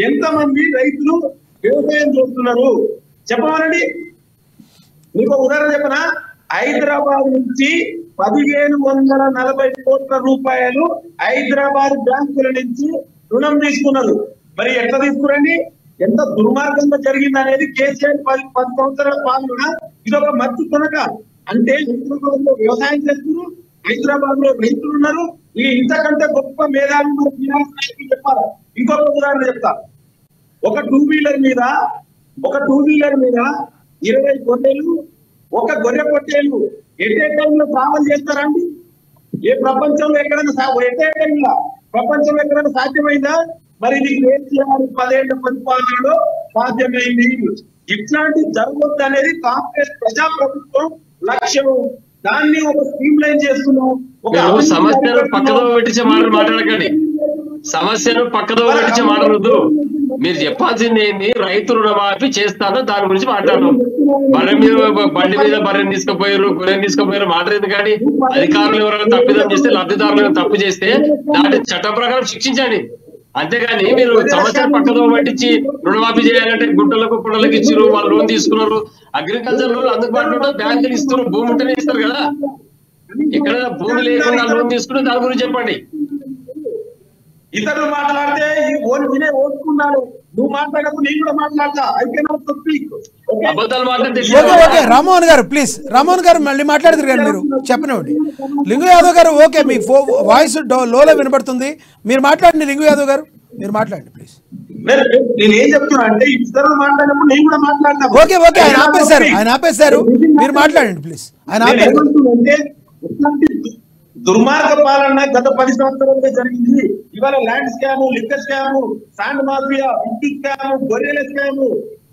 ఎంతమంది రైతులు వ్యవసాయం చేస్తున్నారు చెప్పమనండి. మీకు ఉదాహరణ చెప్పనా? హైదరాబాద్ నుంచి 1,540 కోట్ల రూపాయలు హైదరాబాద్ బ్యాంకుల నుంచి రుణం తీసుకున్నారు. మరి ఎట్లా తీసుకురండి? ఎంత దుర్మార్గంగా జరిగింది అనేది కేసీఆర్ 10 సంవత్సరాల పాలన ఇదొక మధ్య కొనక. అంటే హైదరాబాద్ లో వ్యవసాయం చేస్తున్నారు, హైదరాబాద్ లో రైతులు ఉన్నారు. ఈ ఇంతకంటే గొప్ప మేధావులు చెప్పాలి. ఇంకొక ఉదాహరణ చెప్తా. ఒక టూ వీలర్ మీద 20 గొర్రెలు, ఒక గొర్రె పొట్టేలు ఎటే టైంలో ట్రావెల్ చేస్తారండి? ఏ ప్రపంచంలో ఎక్కడైనా ఎటే టైంలో ప్రపంచంలో ఎక్కడైనా సాధ్యమైందా? మరి ఇది కేసీఆర్ 10 ఏళ్ల పరిపాలనలో సాధ్యమైంది. ఇట్లాంటి జరగొద్దు అనేది కాంగ్రెస్ ప్రజాప్రభుత్వం లక్ష్యం. దాన్ని ఒక స్ట్రీమ్ లైన్ చేస్తున్నాం. సమస్యను పక్కదో పెట్టించే మాటలు మాట్లాడకండి. సమస్యను పక్కదో పెట్టించే మాట్లాడద్దు. మీరు చెప్పాల్సింది ఏంటి? రైతు రుణమాఫీ చేస్తాను, దాని గురించి మాట్లాడడం. బండి మీద బర్రెని తీసుకుపోయారు, గొర్రెని తీసుకుపోయారు మాట్లాడేది. కానీ అధికారులు ఎవరైనా తప్పిదం చేస్తే, లబ్ధిదారులు తప్పు చేస్తే దాని చట్టం ప్రకారం శిక్షించండి. అంతేగాని మీరు సమస్యను పక్కదో పట్టించి రుణమాఫీ చేయాలంటే గుట్టలకు పుట్టలకు ఇచ్చారు, వాళ్ళు లోన్ తీసుకున్నారు. అగ్రికల్చర్ లోన్ అందుబాటులో బ్యాంకులు ఇస్తారు, భూమి ఉంటేనే ఇస్తారు కదా. ఎక్కడైనా భూమి లేకుండా లోన్ తీసుకుని దాని గురించి చెప్పండి. ఇతరులు మాట్లాడితే వినే ఓడుకున్నారు. నువ్వు మాట్లాడకు, నేను కూడా మాట్లాడతా. అబద్ధాలు మాట్లాడితే రామ్మోహన్ గారు ప్లీజ్. రామ్మోహన్ గారు మళ్ళీ మాట్లాడతారు కానీ మీరు చెప్పనివ్వండి. లింగు యాదవ్ గారు ఓకే, మీ వాయిస్ లోలో వినబడుతుంది. మీరు మాట్లాడండి లింగు యాదవ్ గారు, మీరు మాట్లాడండి ప్లీజ్. నేను ఏం చెప్తున్నా అంటే ఇతరులు మాట్లాడినప్పుడు నేను కూడా మాట్లాడతా. ఓకే ఆయన ఆపేశారు, మీరు మాట్లాడండి ప్లీజ్. ఆయన అంటే దుర్మార్గ పాలన గత 10 సంవత్సరాలుగా జరిగింది. ఇవాళ land scam, liquor scam, sand mafia, విద్యుత్ స్కాము, గొర్రెల స్కాము,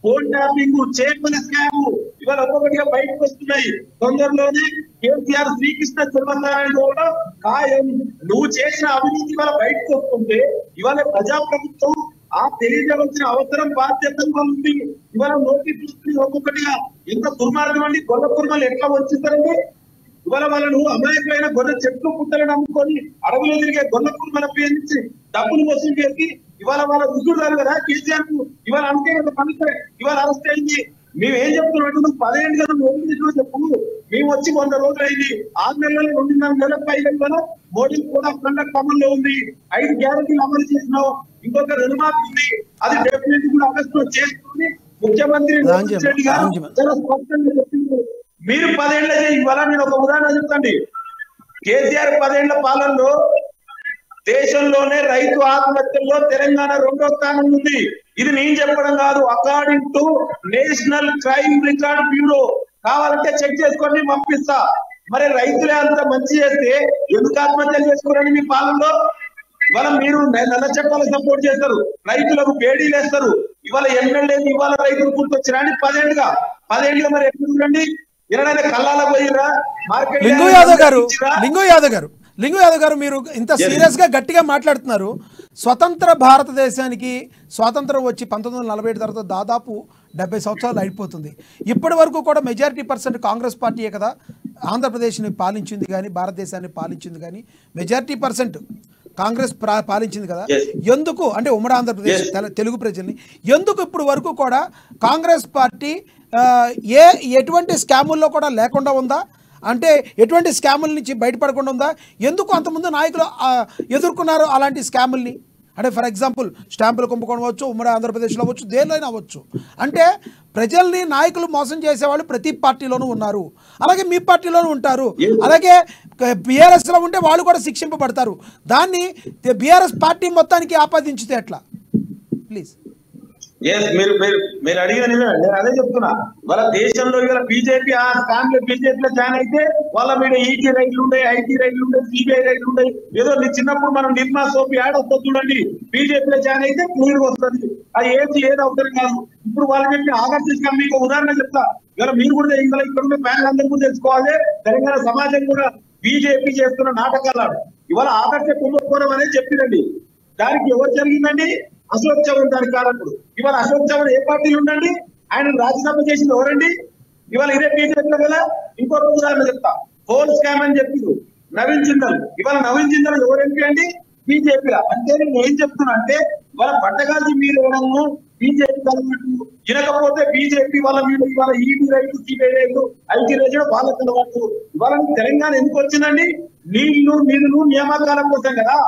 ఫోన్ ట్యాపింగ్, చేపల స్కాము ఇవాళ ఒక్కొక్కటిగా బయటకు వస్తున్నాయి. తొందరలోనే కేసీఆర్ శ్రీకృష్ణ జన్మనారాయణ కూడా ఖాయం. నువ్వు చేసిన అవినీతి ఇవాళ బయటకు వస్తుంటే ఇవాళ ప్రజాప్రభుత్వం ఆ తెలియజేయవలసిన అవసరం బాధ్యతగా ఉంది. ఇవాళ నోటీసులు ఒక్కొక్కటిగా ఎంత దుర్మార్గం అండి. గొల్ల కుర్మలు ఎట్లా వచ్చిస్తారండి? ఇవాళ వాళ్ళను అమాయకులైన గొర్రె చెట్లు పుట్టలను అమ్ముకొని అడవిలో తిరిగే గొల్ల కుర్మల పేరించి డబ్బులు వసూలు చేసి ఇవాళ వాళ్ళ ఉద్యోగాలు కదా కేసీఆర్ కు ఇవాళ అంతే కదా పనిస్తే ఇవాళ అరెస్ట్ అయింది. మేము ఏం చెప్తున్నాం, నువ్వు 10 ఏళ్ళు కదా నువ్వు చెప్పు. మేము వచ్చి 100 రోజులు అయింది, 6 నెలలు 2.5 నెలలకు పైగా కదా మోడీ కూడా కండక్ట్ అమల్లో ఉంది. 5 గ్యారెంటీలు అమలు చేసినావు, ఇంకొక రుణమాఫీ ఉంది, అది డెఫినెట్ కూడా ఆగస్టులో చేసుకుని ముఖ్యమంత్రి రేవంత్ రెడ్డి గారు చాలా స్పష్టంగా చెప్పింది. మీరు 10 ఏళ్ళ ఇవాళ నేను ఒక ఉదాహరణ చెప్తాండి. కేసీఆర్ 10 ఏళ్ల పాలనలో దేశంలోనే రైతు ఆత్మహత్యల్లో తెలంగాణ 2వ స్థానం ఉంది. ఇది నేను చెప్పడం కాదు, according to national crime record bureau. కావాలంటే చెక్ చేసుకొని పంపిస్తా. మరి రైతులే అంత మంచి చేస్తే ఎందుకు ఆత్మహత్యలు చేసుకోరని మీ పాలనలో? ఇవాళ మీరు నల్ల చట్టాలకు సపోర్ట్ చేస్తారు, రైతులకు బేడీలు వేస్తారు. ఇవాళ ఎమ్మెల్యేలు ఇవాళ రైతులు గుర్తొచ్చిరా అని 10 ఏళ్ళుగా మరి ఎప్పుడు చూడండి ఎన్నడైనా కళ్ళాల పోయిరా మార్కెట్. లింగు యాదవ్ గారు మీరు ఇంత సీరియస్ గా గట్టిగా మాట్లాడుతున్నారు. స్వతంత్ర భారతదేశానికి స్వాతంత్రం వచ్చి 1947 తర్వాత దాదాపు 70 సంవత్సరాలు అయిపోతుంది. ఇప్పటి వరకు కూడా మెజారిటీ % కాంగ్రెస్ పార్టీయే కదా ఆంధ్రప్రదేశ్ని పాలించింది, కానీ భారతదేశాన్ని పాలించింది, కానీ మెజారిటీ % కాంగ్రెస్ పాలించింది కదా. ఎందుకు అంటే ఉమ్మడి ఆంధ్రప్రదేశ్ తెలుగు ప్రజల్ని ఎందుకు ఇప్పుడు వరకు కూడా కాంగ్రెస్ పార్టీ ఎటువంటి స్కాముల్లో కూడా లేకుండా ఉందా? అంటే ఎటువంటి స్కాముల నుంచి బయటపడకుండా ఉందా? ఎందుకు అంతకుముందు నాయకులు ఎదుర్కొన్నారు అలాంటి స్కాముల్ని? అంటే ఫర్ ఎగ్జాంపుల్ స్టాంపులు కుంభకోణం అవ్వచ్చు, ఉమ్మడి ఆంధ్రప్రదేశ్లో అవ్వచ్చు, దేనిలోనే అవ్వచ్చు. అంటే ప్రజల్ని నాయకులు మోసం చేసేవాళ్ళు ప్రతి పార్టీలోనూ ఉన్నారు, అలాగే మీ పార్టీలోనూ ఉంటారు. అలాగే బీఆర్ఎస్లో ఉంటే వాళ్ళు కూడా శిక్షింపబడతారు. దాన్ని బీఆర్ఎస్ పార్టీ మొత్తానికి ఆపాదించితే ఎట్లా? ప్లీజ్. మీరు అడిగిన నేను అదే చెప్తున్నా. వాళ్ళ దేశంలో ఇవాళ బీజేపీ ఆ స్కామ్లో బీజేపీలో జాయిన్ అయితే వాళ్ళ మీద ఈటీ రైళ్లు ఉన్నాయి, ఐటీ రైళ్లు ఉన్నాయి, సిబిఐ రైళ్లు ఉన్నాయి. ఏదో చిన్నప్పుడు మనం నిర్మా సోపి యాడ్ వస్తుంది చూడండి, బీజేపీలో జాయిన్ అయితే క్లియర్ వస్తుంది. అది ఏది అవసరం కాదు. ఇప్పుడు వాళ్ళ చెప్పి ఆగస్టు స్కామ్ మీకు ఉదాహరణ చెప్తా. ఇవాళ మీరు కూడా ఇందులో ఇక్కడ ఉన్న ప్యానల్ అందరూ కూడా తెలుసుకోవాలి. తెలంగాణ సమాజం కూడా బీజేపీ చేస్తున్న నాటకాలు ఇవాళ ఆగస్టు కుంభకోణం అనేది చెప్పిరండి. దానికి ఎవరు జరిగిందండి? అశోక్ చౌహాన్ దానికి కారణం. ఇవాళ అశోక్ చౌహాన్ ఏ పార్టీలు ఉండండి, ఆయన రాజ్యసభ చేసింది ఎవరండి? ఇవాళ ఇదే బీజేపీలో కదా. ఇంకొక ఉదాహరణ చెప్తా, హోల్ స్కామ్ అని చెప్పి నవీన్ జిందల్. ఇవాళ నవీన్ జిందల్ ఎవరు ఎంపీ అండి? బీజేపీలో. అంటే నేను ఏం చెప్తున్నా అంటే ఇవాళ పట్టగాల్సి మీరు ఇవ్వడము బీజేపీ అలవాటు, వినకపోతే బీజేపీ వాళ్ళ మీద ఇవాళ ఈడీ రైతు, సిబిఐ రైతు, ఐటీ రైతు వాళ్ళకి అలవాటు. ఇవాళ తెలంగాణ ఎందుకు వచ్చిందండి? నీళ్లు నిధులు నియామకాల కోసం కదా.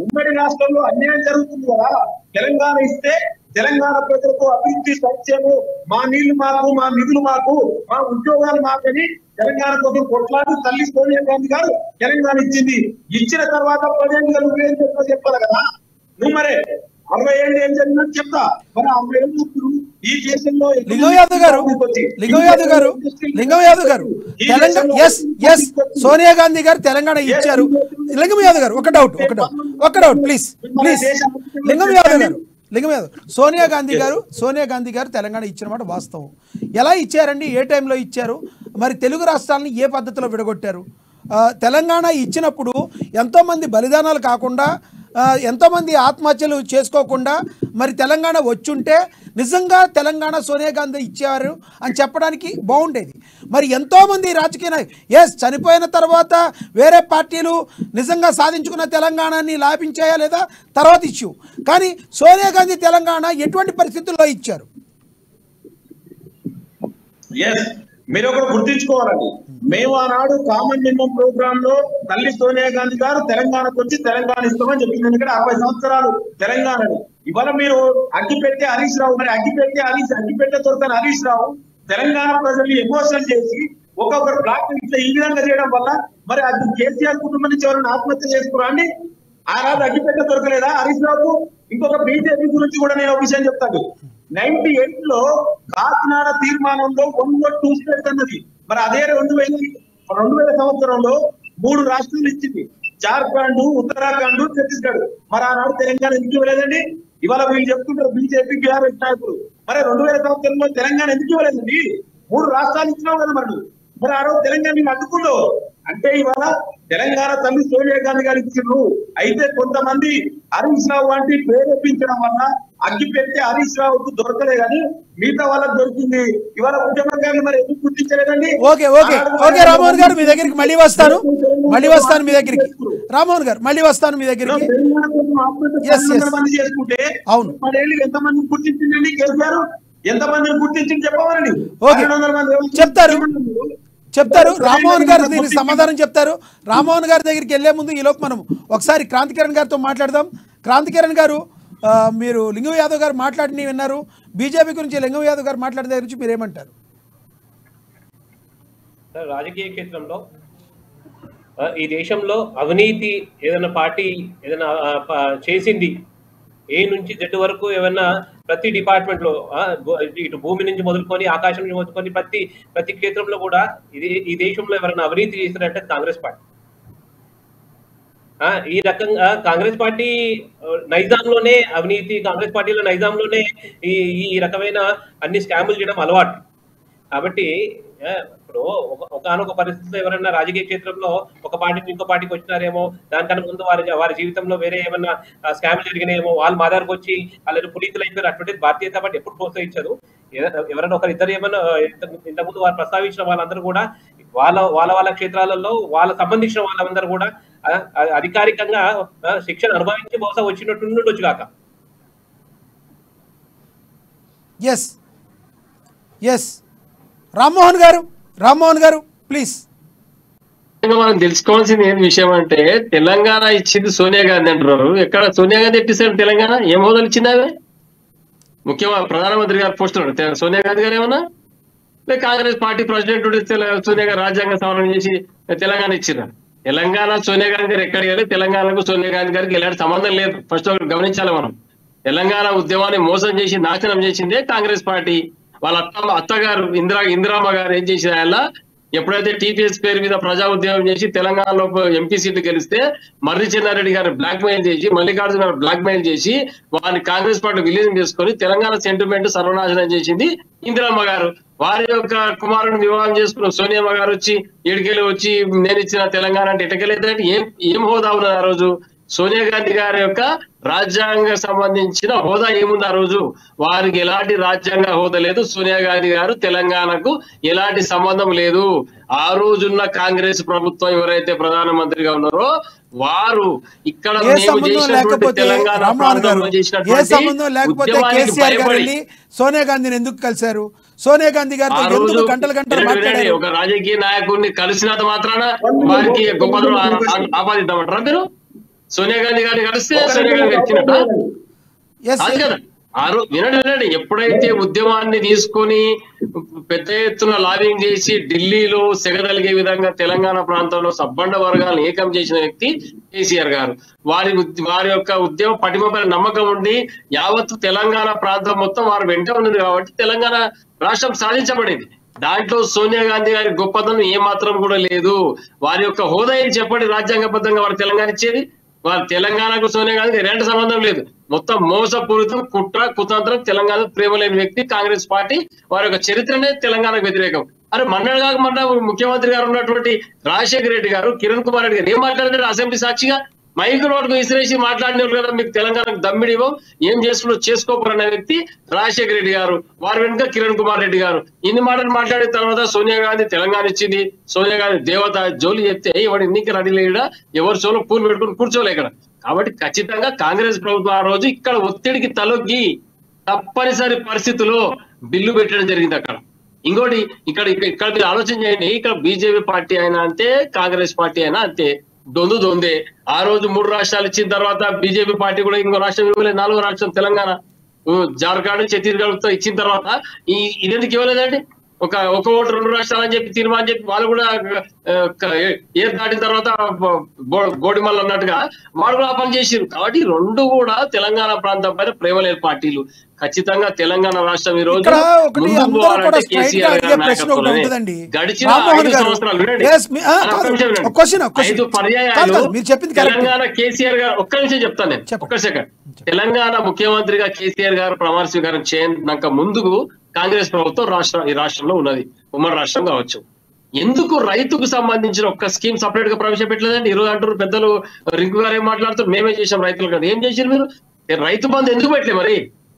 ఉమ్మడి రాష్ట్రంలో అన్యాయం జరుగుతుంది కదా. తెలంగాణ ఇస్తే తెలంగాణ ప్రజలకు అభివృద్ధి, సంక్షేమం, మా నీళ్లు మాకు, మా నిధులు మాకు, మా ఉద్యోగాలు మాకని తెలంగాణ కోసం కొట్లాడి తల్లి సోనియా గాంధీ గారు తెలంగాణ ఇచ్చింది. ఇచ్చిన తర్వాత 10 ఏళ్ళు నువ్వేం చెప్పాలి కదా. నువ్వు మరే 60 ఏళ్ళు ఏం జరిగిందని చెప్తా. మరి 60 ఏళ్ళు ఈ దేశంలో లింగం యాదవ్ గారు సోనియా గాంధీ గారు తెలంగాణ ఇచ్చారు. లింగం యాదవ్ గారు ఒక డౌట్ ప్లీజ్. లింగం యాదవ్ సోనియా గాంధీ గారు తెలంగాణ ఇచ్చిన మాట వాస్తవం. ఎలా ఇచ్చారండి? ఏ టైంలో ఇచ్చారు? మరి తెలుగు రాష్ట్రాలని ఏ పద్ధతిలో విడగొట్టారు? తెలంగాణ ఇచ్చినప్పుడు ఎంతోమంది బలిదానాలు కాకుండా, ఎంతోమంది ఆత్మహత్యలు చేసుకోకుండా మరి తెలంగాణ వచ్చుంటే నిజంగా తెలంగాణ సోనియా గాంధీ ఇచ్చారు అని చెప్పడానికి బాగుండేది. మరి ఎంతోమంది రాజకీయ చనిపోయిన తర్వాత వేరే పార్టీలు నిజంగా సాధించుకున్న తెలంగాణని లాభించాయా లేదా తర్వాత ఇష్యూ. కానీ సోనియా గాంధీ తెలంగాణ ఎటువంటి పరిస్థితుల్లో ఇచ్చారు? మీరు ఒకటి గుర్తించుకోవాలండి. మేము ఆనాడు కామన్ మినిమం ప్రోగ్రామ్ లో తల్లి సోనియా గాంధీ గారు తెలంగాణకు వచ్చి తెలంగాణ ఇస్తామని చెప్పింది. ఎందుకంటే 60 సంవత్సరాలు తెలంగాణని. ఇవాళ మీరు అగ్గిపెట్టే హరీష్ రావు, మరి అగ్గిపెట్టే దొరకని హరీష్ రావు తెలంగాణ ప్రజల్ని ఎమోషన్ చేసి ఒక్కొక్కరు బ్లాక్ ఇట్లా ఈ విధంగా చేయడం వల్ల మరి అది కేసీఆర్ కుటుంబం నుంచి ఎవరైనా ఆత్మహత్య చేసుకురా అండి? ఆ రాజు అగ్గిపెట్టే దొరకలేదా హరీష్ రావుకు? ఇంకొక బీజేపీ గురించి కూడా నేను ఒక విషయం చెప్తాను. 98 లో కాకినాడ తీర్మానంలో 1 vote 2 states అన్నది. మరి అదే 2000 సంవత్సరంలో 3 రాష్ట్రాలు ఇచ్చింది, జార్ఖండ్, ఉత్తరాఖండ్, ఛత్తీస్గఢ్. మరి ఆనాడు తెలంగాణ ఎందుకు ఇవ్వలేదండి? ఇవాళ వీళ్ళు చెప్తుంటారు బీజేపీ, బీఆర్ఎస్ నాయకులు. మరి 2000 సంవత్సరంలో తెలంగాణ ఎందుకు ఇవ్వలేదండి? 3 రాష్ట్రాలు ఇచ్చినావు కదా. మరి ఆ రోజు తెలంగాణ నేను అడ్డుకుందో అంటే ఇవాళ తెలంగాణ తల్లి సోనియా గాంధీ గారు ఇచ్చిండ్రు. అయితే కొంతమంది హరీష్ రావు వంటి ప్రేరేపించడం వల్ల అగ్గి పెడితే హరీష్ రావుకు దొరకలే కానీ మిగతా వాళ్ళకి దొరికింది. ఇవాళ ముఖ్యమంత్రి మరి ఎందుకు గుర్తించలేదండి? ఓకే ఓకే ఓకే రామ్మోహన్ గారు మీ దగ్గరికి మళ్ళీ వస్తాను మీ దగ్గరికి. రామ్మోహన్ గారు మళ్ళీ వస్తాను మీ దగ్గరికి. చేసుకుంటే అవును 10 ఏళ్ళు ఎంతమందిని గుర్తించిందండి కేసీఆర్? ఎంతమందిని గుర్తించింది చెప్పమనండి. ఓకే చెప్తారు రామ్మోహన్ గారు దీనికి సమాధానం చెప్తారు. రామ్మోహన్ గారి దగ్గరికి వెళ్లే ముందు ఈలోపు మనం ఒకసారి క్రాంతికిరణ్ గారితో మాట్లాడదాం. క్రాంతికిరణ్ గారు, మీరు లింగం యాదవ్ గారు మాట్లాడి విన్నారు. బీజేపీ గురించి లింగం యాదవ్ గారు మాట్లాడిన దగ్గర నుంచి మీరు ఏమంటారు? రాజకీయ క్షేత్రంలో ఈ దేశంలో అవినీతి ఏదైనా పార్టీ ఏదైనా చేసింది ఏ నుంచి జెడ్ వరకు ఏమన్నా ప్రతి డిపార్ట్మెంట్ లో ఇటు భూమి నుంచి మొదలుకొని ఆకాశం నుంచి మొదలుకొని ప్రతి క్షేత్రంలో కూడా ఈ దేశంలో ఎవరైనా అవినీతి చేస్తారంటే కాంగ్రెస్ పార్టీ. ఈ రకంగా కాంగ్రెస్ పార్టీ నైజాంలోనే అవినీతి, కాంగ్రెస్ పార్టీలో నైజాంలోనే ఈ రకమైన అన్ని స్కాములు చేయడం అలవాటు. కాబట్టి ఇప్పుడు ఒకనొక పరిస్థితిలో ఎవరైనా రాజకీయ క్షేత్రంలో ఒక పార్టీ నుంచి ఇంకో పార్టీకి వచ్చినారేమో, దానికన్నా ముందు వారి జీవితంలో వేరే ఏమన్నా స్కామ్లు జరిగినాయేమో, వాళ్ళు మా దగ్గరకు వచ్చి వాళ్ళు పునీతులు అయిపోయారు. అటువంటిది భారతీయ జనతా పార్టీ ఎప్పుడు ప్రోత్సహించదు. ఎవరైనా ఇద్దరు ఏమన్నా ఇంతకుముందు వారు ప్రస్తావించిన వాళ్ళందరూ కూడా వాళ్ళ క్షేత్రాలలో వాళ్ళ సంబంధించిన వాళ్ళందరూ కూడా అధికారికంగా శిక్షణ అనుభవించి బహుశా వచ్చినట్టుండొచ్చు కాక. ఎస్ రామ్మోహన్ గారు ప్లీజ్. మనం తెలుసుకోవాల్సింది ఏం విషయం అంటే, తెలంగాణ ఇచ్చింది సోనియా గాంధీ అంటున్నారు. ఎక్కడ సోనియా గాంధీ ఎట్టిస్తారు తెలంగాణ? ఏం హోదాలు ఇచ్చింది ఆమె? ముఖ్యమంత్రి ప్రధానమంత్రి గారు పోస్ట్ సోనియా గాంధీ గారు ఏమన్నా? లేక కాంగ్రెస్ పార్టీ ప్రెసిడెంట్ సోనియా గారు రాజ్యాంగ సవరణ చేసి తెలంగాణ ఇచ్చిందా? తెలంగాణ సోనియా గాంధీ గారు ఎక్కడికి వెళ్ళి తెలంగాణకు సోనియా గాంధీ గారికి ఎలాంటి సంబంధం లేదు. ఫస్ట్ ఒకటి గమనించాలి మనం. తెలంగాణ ఉద్యమాన్ని మోసం చేసి నాశనం చేసిందే కాంగ్రెస్ పార్టీ. వాళ్ళ అత్తగారు ఇందిరామ్మ గారు ఏం చేసిన ఆయన ఎప్పుడైతే టీపీఎస్ పేరు మీద ప్రజా ఉద్యమం చేసి తెలంగాణలో ఎంపీ సీట్లు గెలిస్తే మర్రి చెన్నారెడ్డి గారు బ్లాక్ మెయిల్ చేసి, మల్లికార్జున గారు బ్లాక్ మెయిల్ చేసి వారిని కాంగ్రెస్ పార్టీ విలీనం చేసుకొని తెలంగాణ సెంటిమెంట్ సర్వనాశనం చేసింది ఇందిరమ్మ గారు. వారి యొక్క కుమారుని వివాహం చేసుకున్న సోనియమ్మ గారు వచ్చి ఏడుకెళ్ళి వచ్చి నేను ఇచ్చిన తెలంగాణ అంటే ఎటకెళ్ళేదంటే ఏం హోదా ఉన్నది ఆ రోజు? సోనియా గాంధీ గారి యొక్క రాజ్యాంగ సంబంధించిన హోదా ఏముంది ఆ రోజు? వారికి ఎలాంటి రాజ్యాంగ హోదా లేదు. సోనియా గాంధీ గారు తెలంగాణకు ఎలాంటి సంబంధం లేదు. ఆ రోజున్న కాంగ్రెస్ ప్రభుత్వం ఎవరైతే ప్రధానమంత్రిగా ఉన్నారో వారు ఇక్కడ సోనియా గాంధీని ఎందుకు కలిశారు? సోనియా గాంధీ గారు గంటలు ఒక రాజకీయ నాయకుడిని కలిసినంత మాత్రాన వారికి గొప్పదనం ఆపాదిద్దామంటారా మీరు? సోనియా గాంధీ గారిని కలిస్తే సోనియా గాంధీ వచ్చినట్ట అది కదా. వినండి, ఎప్పుడైతే ఉద్యమాన్ని తీసుకొని పెద్ద ఎత్తున లాబింగ్ చేసి ఢిల్లీలో సెగదలిగే విధంగా తెలంగాణ ప్రాంతంలో సబ్బండ వర్గాలను ఏకం చేసిన వ్యక్తి కేసీఆర్ గారు. వారి యొక్క ఉద్యమ పటిమపై నమ్మకం ఉండి యావత్తు తెలంగాణ ప్రాంతం మొత్తం వారు వెంట ఉన్నది కాబట్టి తెలంగాణ రాష్ట్రం సాధించబడింది. దాంట్లో సోనియా గాంధీ గారి గొప్పతనం ఏమాత్రం కూడా లేదు. వారి యొక్క హోదా ఏం చెప్పండి? రాజ్యాంగబద్ధంగా వారు తెలంగాణ ఇచ్చేది. వారు తెలంగాణకు సోనియా గాంధీ ఎలాంటి సంబంధం లేదు. మొత్తం మోసపూరితం, కుట్ర, కుతంత్రం, తెలంగాణ ప్రేమ లేని వ్యక్తి కాంగ్రెస్ పార్టీ. వారి యొక్క చరిత్రనే తెలంగాణకు వ్యతిరేకం. అరే మొన్న ముఖ్యమంత్రి గారు ఉన్నటువంటి రాజశేఖర రెడ్డి గారు, కిరణ్ కుమార్ రెడ్డి గారు ఏం మాట్లాడారు అసెంబ్లీ సాక్షిగా? మైకు నోటుకు విసిరేసి మాట్లాడినారు కదా, మీకు తెలంగాణకు దమ్మిడివో ఏం చేసుకోకూడనే వ్యక్తి రాజశేఖర రెడ్డి గారు. వారి వెనుక కిరణ్ కుమార్ రెడ్డి గారు. ఇన్ని మాటలు మాట్లాడిన తర్వాత సోనియా గాంధీ తెలంగాణ ఇచ్చింది, సోనియా గాంధీ దేవత జోలి చెప్తే వాడు ఎన్నికలు అడిలేడా ఎవరి సోలో పూలు పెట్టుకుని కూర్చోలే ఇక్కడ. కాబట్టి ఖచ్చితంగా కాంగ్రెస్ ప్రభుత్వం ఆ రోజు ఇక్కడ ఒత్తిడికి తలొగ్గి తప్పనిసరి పరిస్థితుల్లో బిల్లు పెట్టడం జరిగింది అక్కడ. ఇంకోటి ఇక్కడ మీరు ఆలోచన చేయండి, ఇక్కడ బీజేపీ పార్టీ అయినా అంతే, కాంగ్రెస్ పార్టీ అయినా అంతే, దొందే. ఆ రోజు 3 రాష్ట్రాలు ఇచ్చిన తర్వాత బీజేపీ పార్టీ కూడా ఇంకో రాష్ట్రం ఇవ్వలేదు. 4వ రాష్ట్రం తెలంగాణ, జార్ఖండ్, ఛత్తీస్గఢ్ ఇచ్చిన తర్వాత ఇదెందుకు ఇవ్వలేదండి? ఒక ఓటు 2 రాష్ట్రాలు అని చెప్పి తీర్మానం చెప్పి వాళ్ళు కూడా ఏర్ దాటిన తర్వాత గోడిమల్ అన్నట్టుగా వాళ్ళు కూడా పని చేసారు. కాబట్టి 2 కూడా తెలంగాణ ప్రాంతం పైన ప్రేమ లేని పార్టీలు. ఖచ్చితంగా తెలంగాణ రాష్ట్రం ఈ రోజు గడిచిన 5 సంవత్సరాలు 5 పర్యాయాలు తెలంగాణ కేసీఆర్ గారు, ఒక్క నిమిషం చెప్తాను నేను, ఒక్క సెకండ్. తెలంగాణ ముఖ్యమంత్రిగా కేసీఆర్ గారు ప్రమాణ స్వీకారం చేయక ముందుకు కాంగ్రెస్ ప్రభుత్వం ఈ రాష్ట్రంలో ఉన్నది. ఉమ్మడి రాష్ట్రం కావచ్చు. ఎందుకు రైతుకు సంబంధించిన ఒక్క స్కీమ్ సపరేట్ గా ప్రవేశపెట్టలేదండి? ఈరోజు అంటారు పెద్దలు, రింకు గారు ఏం మాట్లాడుతారు, మేమే చేసాం రైతులు కదా. ఏం చేశారు మీరు? రైతు బంధు ఎందుకు పెట్టలేదు మరి?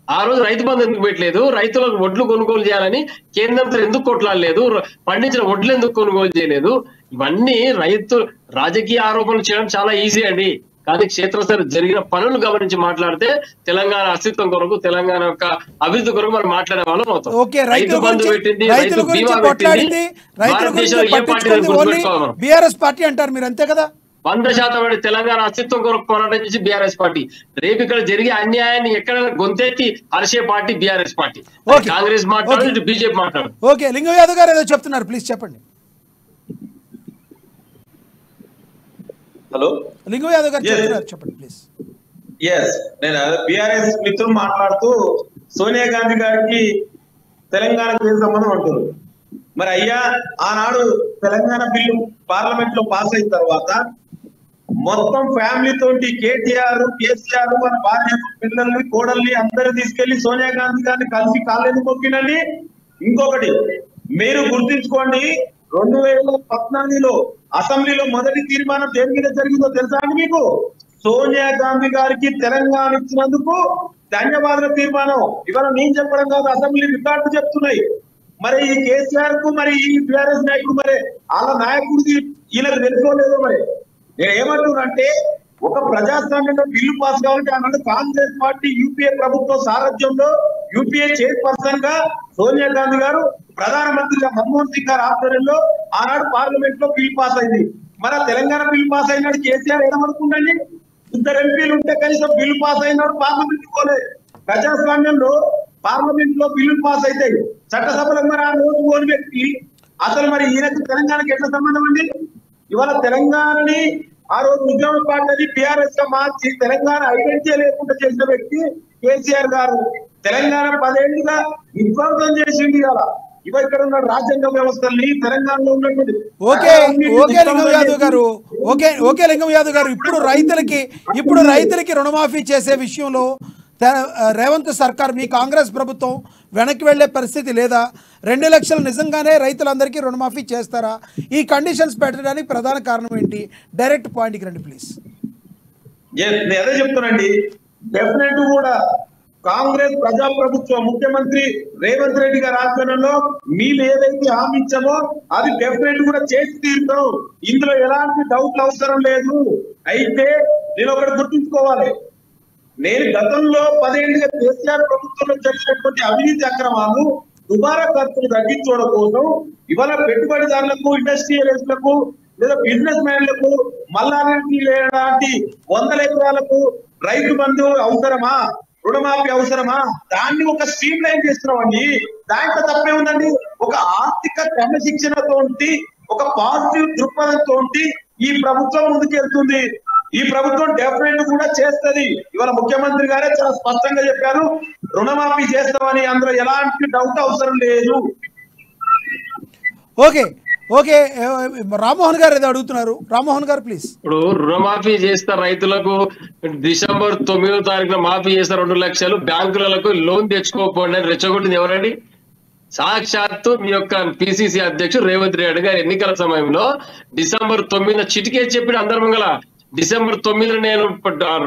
ఆ రోజు రైతు బంధు ఎందుకు పెట్టలేదు? రైతులకు వడ్లు కొనుగోలు చేయాలని కేంద్రంతో ఎందుకు కొట్లాడలేదు? పండించిన వడ్లు ఎందుకు కొనుగోలు చేయలేదు? ఇవన్నీ రైతు రాజకీయ ఆరోపణలు చేయడం చాలా ఈజీ అండి. కానీ క్షేత్రస్థాయి జరిగిన పనులు గమనించి మాట్లాడితే తెలంగాణ అస్తిత్వం కొరకు, తెలంగాణ యొక్క అభివృద్ధి కొరకు మనం మాట్లాడే వాళ్ళం అవుతాం. రైతు బంధు పెట్టింది, రైతు బీమా పెట్టింది, భారతదేశంలో ఏ పార్టీ గుర్తుపెట్టుకోవాలి? బీఆర్ఎస్ పార్టీ అంటారు మీరు, అంతే కదా? 100% తెలంగాణ అస్తిత్వం కొరకు పోరాటం చేసి బీఆర్ఎస్ పార్టీ. రేపు ఇక్కడ జరిగే అన్యాయాన్ని ఎక్కడ గొంతెత్తి అరిసే పార్టీ బీఆర్ఎస్ పార్టీ. కాంగ్రెస్ మాట్లాడు, ఇటు బీజేపీ మాట్లాడు. ఓకే, లింగం యాదవ్ గారు ఏదో చెప్తున్నారు, ప్లీజ్ చెప్పండి. హలో, లింగం యాదవ్ గారు చెప్తున్నారు, చెప్పండి ప్లీజ్. నేను బీఆర్ఎస్ మిత్రులు మాట్లాడుతూ సోనియా గాంధీ గారికి తెలంగాణకు ఏం సంబంధం అంటారు. మరి అయ్యా, ఆనాడు తెలంగాణ బిల్లు పార్లమెంట్ లో పాస్ అయిన తర్వాత మొత్తం ఫ్యామిలీ తోటి కేటీఆర్, కేసీఆర్, మన భార్య, పిల్లల్ని, కోడల్ని అందరూ తీసుకెళ్లి సోనియా గాంధీ గారిని కలిసి కాళ్ళని మొక్కినండి. ఇంకొకటి మీరు గుర్తించుకోండి, 2014లో అసెంబ్లీలో మొదటి తీర్మానం దేని మీద జరిగిందో తెలుసా అండి మీకు? సోనియా గాంధీ గారికి తెలంగాణ ఇచ్చినందుకు ధన్యవాదాల తీర్మానం. ఇవాళ నేను చెప్పడం కాదు, అసెంబ్లీ రికార్డు చెప్తున్నాయి. మరి ఈ కేసీఆర్ కు, మరి ఈ టిఆర్ఎస్ నాయకుడు, మరి వాళ్ళ నాయకుడికి ఈయనకు తెలుసుకోలేదు. మరి నేను ఏమంటున్నానంటే, ఒక ప్రజాస్వామ్యంలో బిల్లు పాస్ కావాలంటే అన్నాడు కాంగ్రెస్ పార్టీ యూపీఏ ప్రభుత్వం సారథ్యంలో యూపీఏ చైర్పర్సన్ గా సోనియా గాంధీ గారు, ప్రధానమంత్రిగా మన్మోహన్ సింగ్ గారు ఆధ్వర్యంలో ఆనాడు పార్లమెంట్ లో బిల్ పాస్ అయింది. మరి తెలంగాణ బిల్ పాస్ అయినాడు కేసీఆర్ ఏమనుకుందండి? 2 ఎంపీలు ఉంటే కనీసం బిల్లు పాస్ అయినాడు పార్లమెంట్ పోలే. ప్రజాస్వామ్యంలో పార్లమెంట్ లో బిల్లు పాస్ అవుతాయి, చట్టసభలో మరి ఆ రోజు ఓని వ్యక్తి అసలు మరి ఈయనకు తెలంగాణకి ఎట్లా సంబంధం అండి? ఇవాళ తెలంగాణని ఆ రోజు ఉద్యమ పార్టీ టిఆర్ఎస్ గా మార్చి తెలంగాణ ఐడెంటిటీ లేకుండా చేసిన వ్యక్తి కేసీఆర్ గారు. తెలంగాణ 10 ఏళ్లుగా విధ్వంసం చేసింది. ఇవాళ ఇక్కడ ఉన్న రాజ్యాంగ వ్యవస్థల్ని తెలంగాణలో ఉన్నటువంటి లింగం యాదవ్ గారు ఇప్పుడు రైతులకి రుణమాఫీ చేసే విషయంలో రేవంత్ సర్కార్, మీ కాంగ్రెస్ ప్రభుత్వం వెనక్కి వెళ్లే పరిస్థితి లేదా? 2 లక్షలు నిజంగానే రైతులందరికీ రుణమాఫీ చేస్తారా? ఈ కండిషన్స్ పెట్టడానికి ప్రధాన కారణం ఏంటి? డైరెక్ట్ పాయింట్కి రండి ప్లీజ్. నేను అదే చెప్తానండి, డెఫినెట్ కూడా కాంగ్రెస్ ప్రజాప్రభుత్వం ముఖ్యమంత్రి రేవంత్ రెడ్డి గారి ఆధ్వర్యంలో మీరు ఏదైతే హామీ ఇచ్చామో అది డెఫినెట్ కూడా చేసి తీరుతాం. ఇందులో ఎలాంటి డౌట్లు అవసరం లేదు. అయితే నేను ఒకటి గుర్తుంచుకోవాలి, నేను గతంలో 10 ఏళ్లుగా కేసీఆర్ ప్రభుత్వంలో జరిగినటువంటి అవినీతి అక్రమాలు, దుబారా ఖర్చులు తగ్గించడం కోసం ఇవాళ పెట్టుబడిదారులకు, ఇండస్ట్రియలిస్టులకు లేదా బిజినెస్ మ్యాన్లకు మల్లారెడ్డి లేలాంటి 100 ఎకరాలకు రైతు బంధు అవసరమా, రుణమాఫీ అవసరమా? దాన్ని ఒక స్ట్రీమ్ లైన్ చేస్తున్నామండి. దాంట్లో తప్పే ఉందండి. ఒక ఆర్థిక క్రమశిక్షణతో, ఒక పాజిటివ్ దృక్పథంతో ఈ ప్రభుత్వం ముందుకెళ్తుంది. ఈ ప్రభుత్వం డెఫినెట్ కూడా చేస్తుంది. ఇవాళ ముఖ్యమంత్రి గారే చాలా స్పష్టంగా చెప్పారు, రుణమాఫీ చేస్తామని. అందులో ఎలాంటి డౌట్ అవసరం లేదు. ఓకే, రామ్మోహన్ గారు ఏదో అడుగుతున్నారు. రామ్మోహన్ గారు ప్లీజ్. ఇప్పుడు రుణమాఫీ చేస్తారు రైతులకు, డిసెంబర్ 9వ తారీఖున మాఫీ చేస్తారు 2 లక్షలు, బ్యాంకులకు లోన్ తెచ్చుకోకపోండి అని రెచ్చగొట్టింది ఎవరండి? సాక్షాత్తు మీ యొక్క పిసిసి అధ్యక్షుడు రేవంత్ రెడ్డి గారు ఎన్నికల సమయంలో డిసెంబర్ 9న చిటికేసి చెప్పిన అందరి ముంగల, డిసెంబర్ 9న నేను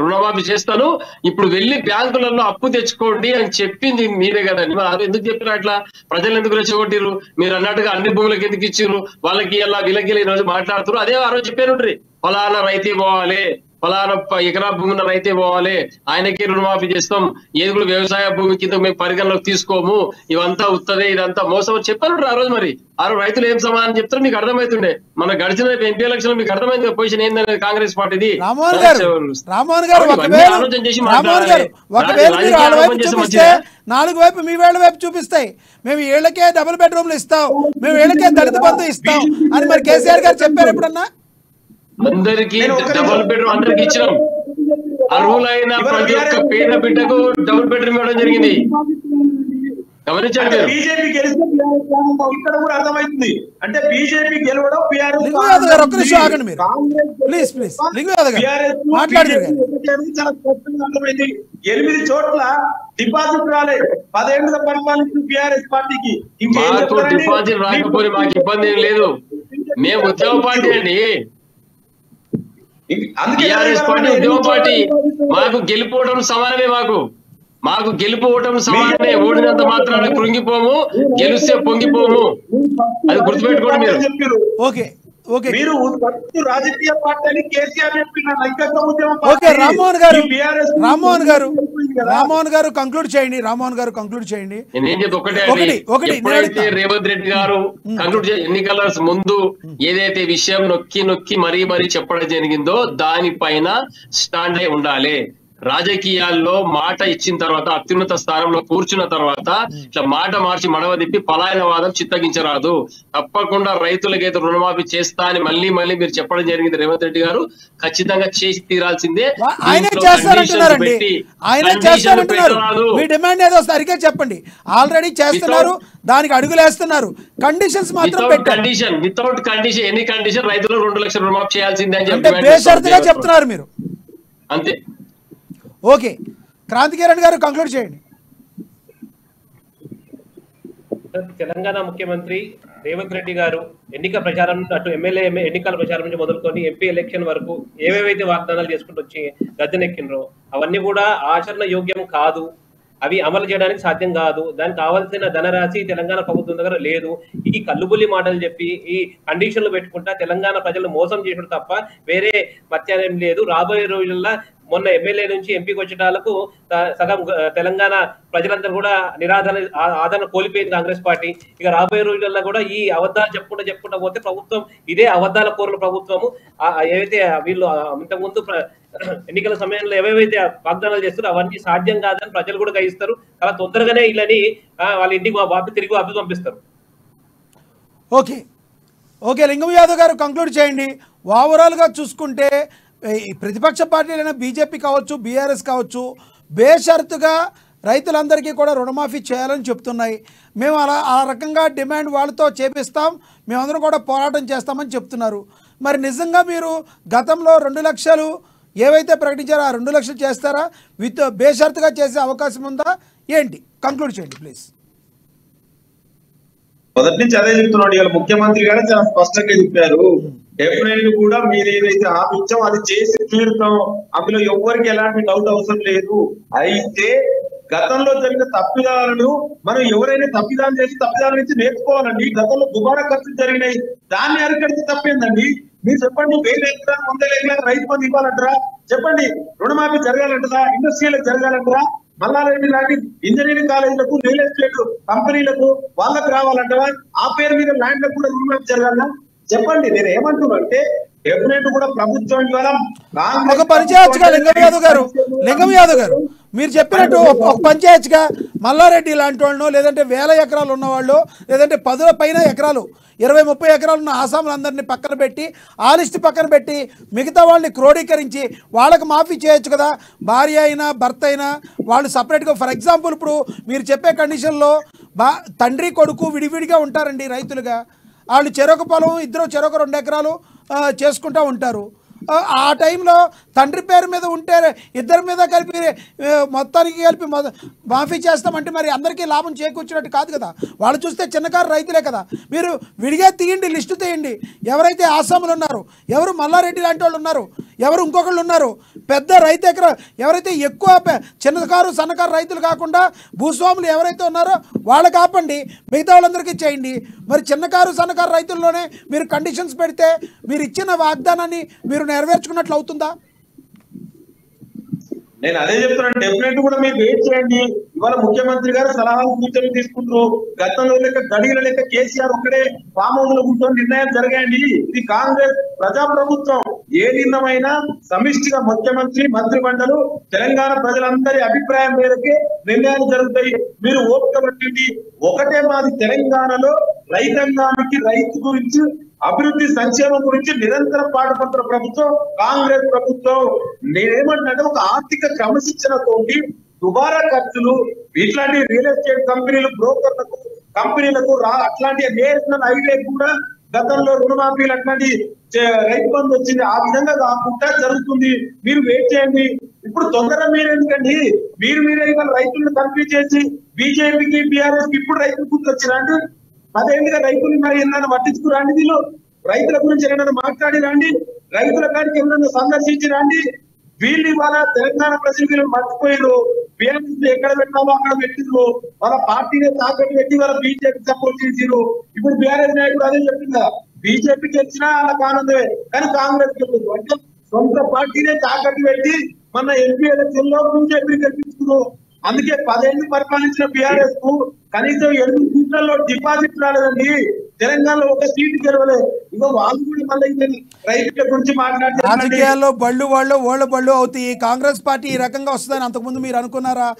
రుణమాఫీ చేస్తాను, ఇప్పుడు వెళ్లి బ్యాంకులలో అప్పు తెచ్చుకోండి అని చెప్పింది మీరే కదండి. మరి అది ఎందుకు చెప్పిన అట్లా? ప్రజలు ఎందుకు రెచ్చగొట్టిరు? మీరు అన్నట్టుగా అన్ని భూములకు ఎందుకు ఇచ్చిర్రు? వాళ్ళకి ఇలా వీళ్ళకి ఈ రోజు మాట్లాడుతున్నారు. అదే ఆ రోజు చెప్పారు, ఫలానా రైతే పోవాలి, ఫలానా ఎకరా భూమిన రైతే పోవాలి, ఆయనకి రుణమాఫీ చేస్తాం, ఏది కూడా వ్యవసాయ భూమి కింద మేము పరిగణలోకి తీసుకోము, ఇవంతా ఉత్తదే, ఇదంతా మోసం చెప్పారు ఆ రోజు. మరి ఆ రోజు రైతులు ఏం సమాధానం చెప్తారు మీకు అర్థమవుతుండే. మన గడిచిన ఎంపీ ఎలక్షన్ మీకు అర్థమైంది పొజిషన్ ఏందనేది కాంగ్రెస్ పార్టీది. ఆలోచన చేసి 4 వైపు మీ వేళ్ల వైపు చూపిస్తాయి. మేము ఏళ్ళకే డబుల్ బెడ్రూమ్లు ఇస్తాం, మేము ఏళ్ళకే దళిత బంధు ఇస్తాం అని మరి కేసీఆర్ గారు చెప్పారు ఎప్పుడన్నా? అందరికి డబుల్ బెడ్రూమ్ అందరికి ఇచ్చినాం. అర్హులైన ప్రతి ఒక్క పేద బిడ్డకు డబుల్ బెడ్రూమ్ ఇవ్వడం జరిగింది. గమనించండి. బీజేపీ గెలిస్తే ఇక్కడ కూడా అర్థమవుతుంది. అంటే బీజేపీ గెలవడం చాలా స్పష్టంగా అర్థమైంది. 8 చోట్ల డిపాజిట్ రాలే. 10 ఏళ్లుగా పరిపాలించిన బీఆర్ఎస్ పార్టీకి డిపాజిట్ రాకపోతే మాకు ఇబ్బంది ఏం లేదు. మేము ఉద్యమ పార్టీ అండి, అందుకే టిఆర్ఎస్ పార్టీ ఉద్యమ పార్టీ. మాకు గెలుపోవడం సమానమే, మాకు గెలుపోవటం సమానమే. ఓడినంత మాత్రాన కృంగిపోము, గెలిస్తే పొంగిపోము. అది గుర్తుపెట్టుకోండి మీరు. చెప్పారు. ఓకే ఓకే మీరు రాజకీయ పార్టీ అని కేసీఆర్ చెప్పిన ఓకే రామ్మోహన్ గారు కంక్లూడ్ చేయండి. నేను చెప్పి ఒకటే, ఎప్పుడైతే రేవంత్ రెడ్డి గారు కంక్లూడ్ ఎన్నికల ముందు ఏదైతే విషయం నొక్కి మరీ చెప్పడం జరిగిందో దానిపైన స్టాండ్ అయి ఉండాలి. రాజకీయాల్లో మాట ఇచ్చిన తర్వాత, అత్యున్నత స్థానంలో కూర్చున్న తర్వాత ఇట్లా మాట మార్చి మడవ తిప్పి పలాయనవాదం చిత్తగించరాదు. తప్పకుండా రైతులకైతే రుణమాఫీ చేస్తా అని మళ్ళీ మీరు చెప్పడం జరిగింది రేవంత్ రెడ్డి గారు. ఖచ్చితంగా చేసి తీరాల్సిందే. మీ డిమాండ్ ఏదో సరిగ్గా చెప్పండి. ఆల్రెడీ చేస్తున్నారు, దానికి అడుగులేస్తున్నారు, కండిషన్స్ మాత్రం condition without condition, any condition రైతులు 2 లక్షల రుణమాఫీ చేయాల్సిందే అని చెప్పి బేషరతుగా చెప్తున్నారు మీరు. అంతే. ఓకే, క్రాంతికిరణ్ గారు కంక్లూడ్ చేయండి. తెలంగాణ ముఖ్యమంత్రి రేవంత్ రెడ్డి గారు ఎన్నికల ప్రచారం, అటు ఎమ్మెల్యే ఎన్నికల ప్రచారం నుంచి మొదలుకొని ఎంపీ ఎలక్షన్ వరకు ఏవేవైతే వాగ్దానాలు చేసుకుంటూ వచ్చి గద్దెనెక్కినరో అవన్నీ కూడా ఆచరణ యోగ్యం కాదు, అవి అమలు చేయడానికి సాధ్యం కాదు. దానికి కావాల్సిన ధనరాశి తెలంగాణ ప్రభుత్వం దగ్గర లేదు. ఈ కల్లుబుల్లి మాటలు చెప్పి ఈ కండిషన్లు పెట్టుకుంటా తెలంగాణ ప్రజలను మోసం చేయడం తప్ప వేరే మత్యానం లేదు. రాబోయే రోజుల్లో మొన్న ఎమ్మెల్యే నుంచి ఎంపీకి వచ్చేటాలకు సగం తెలంగాణ ప్రజలందరూ కూడా ఆదరణ కోల్పోయింది కాంగ్రెస్ పార్టీ. ఇక రాబోయే రోజుల్లో కూడా ఈ అబద్ధాలు చెప్పుకుంటా పోతే ప్రభుత్వం ఇదే అబద్ధాల కోరుల ప్రభుత్వము. ఏవైతే వీళ్ళు ఇంతకుముందు ఎన్నికల సమయంలో ఏవేవైతే వాగ్దానాలు చేస్తారో అవన్నీ సాధ్యం కాదని ప్రజలు కూడా గ్రహిస్తారు. చాలా తొందరగానే వీళ్ళని వాళ్ళ ఇంటికి తిరిగి వాపసు పంపిస్తారు. ఓకే లింగం యాదవ్ గారు కంక్లూడ్ చేయండి. ఓవరాల్గా చూసుకుంటే ప్రతిపక్ష పార్టీలైన బీజేపీ కావచ్చు, బీఆర్ఎస్ కావచ్చు, బేషరతుగా రైతులందరికీ కూడా రుణమాఫీ చేయాలని చెప్తున్నాయి. మేము ఆ రకంగా డిమాండ్ వాళ్ళతో చేపిస్తాం, మేమందరం కూడా పోరాటం చేస్తామని చెప్తున్నారు. మరి నిజంగా మీరు గతంలో 2 లక్షలు ఏవైతే ప్రకటించారో ఆ 2 లక్షలు చేస్తారా? విత్ బేషరతుగా చేసే అవకాశం ఉందా ఏంటి? కంక్లూడ్ చేయండి ప్లీజ్. మొదటి నుంచి అదే చెప్తున్నాడు. ఇవాళ ముఖ్యమంత్రి గారు చాలా స్పష్టంగా చెప్పారు, డెఫినెట్లీ కూడా మీరు ఏదైతే హామీ ఇచ్చామో అది చేసి తీరుతాం, అందులో ఎవరికి ఎలాంటి డౌట్ అవసరం లేదు. అయితే గతంలో జరిగిన తప్పిదాలను మనం ఎవరైనా తప్పిదాలు చేసి తప్పిదాల నుంచి నేర్చుకోవాలండి. గతంలో దుబారా ఖర్చులు జరిగినాయి, దాన్ని అరికడితే తప్పేందండి? మీరు చెప్పండి, 1000 ఎకరాలు 100 ఎకరాలు రైతు బంధు ఇవ్వాలంటారా? చెప్పండి, రుణమాఫీ జరగాలంటారా? ఇండస్ట్రీలకు జరగాలంటారా? మల్లారెడ్డి లాంటి ఇంజనీరింగ్ కాలేజీలకు, రియల్ ఎస్టేట్ కంపెనీలకు వాళ్ళకు రావాలంటారా? ఆ పేరు మీద ల్యాండ్లకు కూడా రుణమాఫీ జరగాలన్నా? చెప్పండి. నేను ఏమంటున్నానంటే డెఫినెట్ కూడా ప్రభుత్వం ద్వారా ఒక పని చేయొచ్చుగా లింగం యాదవ్ గారు మీరు చెప్పినట్టు ఒక పని చేయొచ్చుగా. మల్లారెడ్డి లాంటి వాళ్ళను, లేదంటే 1000 ఎకరాలు ఉన్నవాళ్ళు, లేదంటే 10 పైన ఎకరాలు 20-30 ఎకరాలు ఉన్న ఆసాములందరినీ పక్కన పెట్టి, ఆ లిస్ట్ పక్కన పెట్టి మిగతా వాళ్ళని క్రోడీకరించి వాళ్ళకి మాఫీ చేయొచ్చు కదా. భార్య అయినా భర్త అయినా వాళ్ళు సపరేట్గా, ఫర్ ఎగ్జాంపుల్ ఇప్పుడు మీరు చెప్పే కండిషన్లో తండ్రి కొడుకు విడివిడిగా ఉంటారండి రైతులుగా. వాళ్ళు చెరొక పొలం, ఇద్దరు చెరొక 2 ఎకరాలు చేసుకుంటూ ఉంటారు. ఆ టైంలో తండ్రి పేరు మీద ఉంటే ఇద్దరి మీద కలిపి మొత్తానికి కలిపి మాఫీ చేస్తామంటే మరి అందరికీ లాభం చేకూర్చినట్టు కాదు కదా. వాళ్ళు చూస్తే చిన్నకారు రైతులే కదా. మీరు విడిగా తీయండి, లిస్టు తీయండి. ఎవరైతే ఆసాములు ఉన్నారో, ఎవరు మల్లారెడ్డి లాంటి వాళ్ళు ఉన్నారు, ఎవరు ఇంకొకళ్ళు ఉన్నారు, పెద్ద రైతు ఎవరైతే ఎక్కువ చిన్నకారు సన్నకారు రైతులు కాకుండా భూస్వాములు ఎవరైతే ఉన్నారో వాళ్ళకి ఆపండి, మిగతా వాళ్ళందరికీ చేయండి. మరి చిన్నకారు సన్నకారు రైతుల్లోనే మీరు కండిషన్స్ పెడితే మీరు ఇచ్చిన వాగ్దానాన్ని మీరు నెరవేర్చుకున్నట్లు అవుతుందా? నేను అదే చెప్తున్నాను. డెఫినెట్ కూడా మీరు వెయిట్ చేయండి. ఇవాళ ముఖ్యమంత్రి గారు సలహాలు సూచనలు తీసుకుంటారు. గతంలో లెక్క గడియల లెక్క కేసీఆర్ ఒక్కడే ఫామ్ హౌస్ లో కూర్చొని నిర్ణయాలు జరగాయండి. ఇది కాంగ్రెస్ ప్రజాప్రభుత్వం. ఏ నిర్ణయమైనా సమిష్టిగా ముఖ్యమంత్రి, మంత్రి మండలి, తెలంగాణ ప్రజలందరి అభిప్రాయం మేరకే నిర్ణయాలు జరుగుతాయి. మీరు ఓపిక పట్టింది. ఒకటే మాది తెలంగాణలో రైతాంగానికి, రైతు గురించి, అభివృద్ధి సంక్షేమం గురించి నిరంతరం పాటుపడుతున్న ప్రభుత్వం కాంగ్రెస్ ప్రభుత్వం. నేనేమంటున్నా, ఒక ఆర్థిక క్రమశిక్షణతోటి దుబారా ఖర్చులు, ఇట్లాంటి రియల్ ఎస్టేట్ కంపెనీలు, బ్రోకర్లకు, కంపెనీలకు అట్లాంటి నేషనల్ హైవే కూడా గతంలో రుణమాఫీలు అట్లాంటి రైతు బంధు వచ్చింది. ఆ విధంగా కాకుండా జరుగుతుంది. మీరు వెయిట్ చేయండి. ఇప్పుడు తొందరగా మీరు ఎందుకండి, మీరే ఇవాళ రైతులను కన్ఫ్యూజ్ చేసి బీజేపీకి, బీఆర్ఎస్ కి ఇప్పుడు రైతులు గుర్తొచ్చినా అంటే 10 ఏళ్ళుగా రైతులు మరి ఎన్నైనా పట్టించుకురాండి. వీళ్ళు రైతుల గురించి ఏమైనా మాట్లాడి రండి, రైతుల కాడికి ఏమైనా సందర్శించి రండి. వీళ్ళు ఇవాళ తెలంగాణ ప్రజలు వీళ్ళు మర్చిపోయారు. బీఆర్ఎస్ ఎక్కడ పెట్టాలో అక్కడ పెట్టిండ్రు, వాళ్ళ పార్టీని తాకట్టు పెట్టి వాళ్ళ బీజేపీ సపోర్ట్ చేసిరు. ఇప్పుడు బీఆర్ఎస్ నాయకుడు అదే చెప్పిందా, బీజేపీ గెలిచినా వాళ్ళకి ఆనందమే, కానీ కాంగ్రెస్ గెలిచింది అంటే సొంత పార్టీనే తాకట్టు పెట్టి మన ఎంపీ ఎలక్షన్ లో బీజేపీ గెలిపించుకున్నారు. అందుకే 10 ఏళ్లు పరిపాలించిన బీఆర్ఎస్ కు కనీసం 8 సీట్లలో డిపాజిట్ రాలేదండి. తెలంగాణలో ఒక సీటు గెలవలేదు. ఇగో వాళ్ళు కూడా మళ్ళీ రైతుల గురించి మాట్లాడితే రాజకీయాల్లో ఓళ్ళ బళ్ళు అవుతాయి. కాంగ్రెస్ పార్టీ ఈ రకంగా వస్తుందని అంతకుముందు మీరు అనుకున్నారా?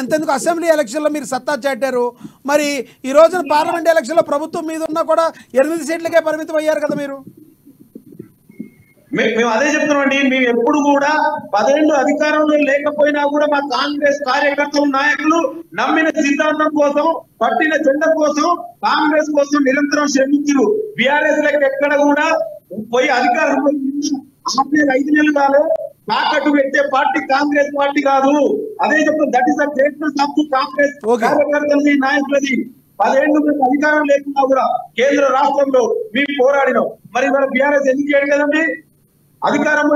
ఎంతెందుకు అసెంబ్లీ ఎలక్షన్లో మీరు సత్తా చాటారు. మరి ఈ రోజున పార్లమెంట్ ఎలక్షన్లో ప్రభుత్వం మీద ఉన్నా కూడా 8 సీట్లకే పరిమితం అయ్యారు కదా మీరు. మేము అదే చెప్తున్నామండి. మేము ఎప్పుడు కూడా 10 ఏళ్ళు అధికారంలో లేకపోయినా కూడా మా కాంగ్రెస్ కార్యకర్తలు నాయకులు నమ్మిన సిద్ధాంతం కోసం, పట్టిన జెండా కోసం, కాంగ్రెస్ కోసం నిరంతరం శ్రమించారు. బీఆర్ఎస్ లెక్క ఎక్కడ కూడా పోయి అధికారం 5 నెలలు కాదు తాకట్టు పెట్టే పార్టీ కాంగ్రెస్ పార్టీ కాదు. అదే చెప్తాం, that is the greatness of the Congress కార్యకర్తలది, నాయకులది. 10 ఏళ్ళు మేము అధికారం లేకున్నా కూడా కేంద్ర రాష్ట్రంలో మేము పోరాడినాం. మరి మన బీఆర్ఎస్ ఎందుకు చేయడు కదండి? అధికారం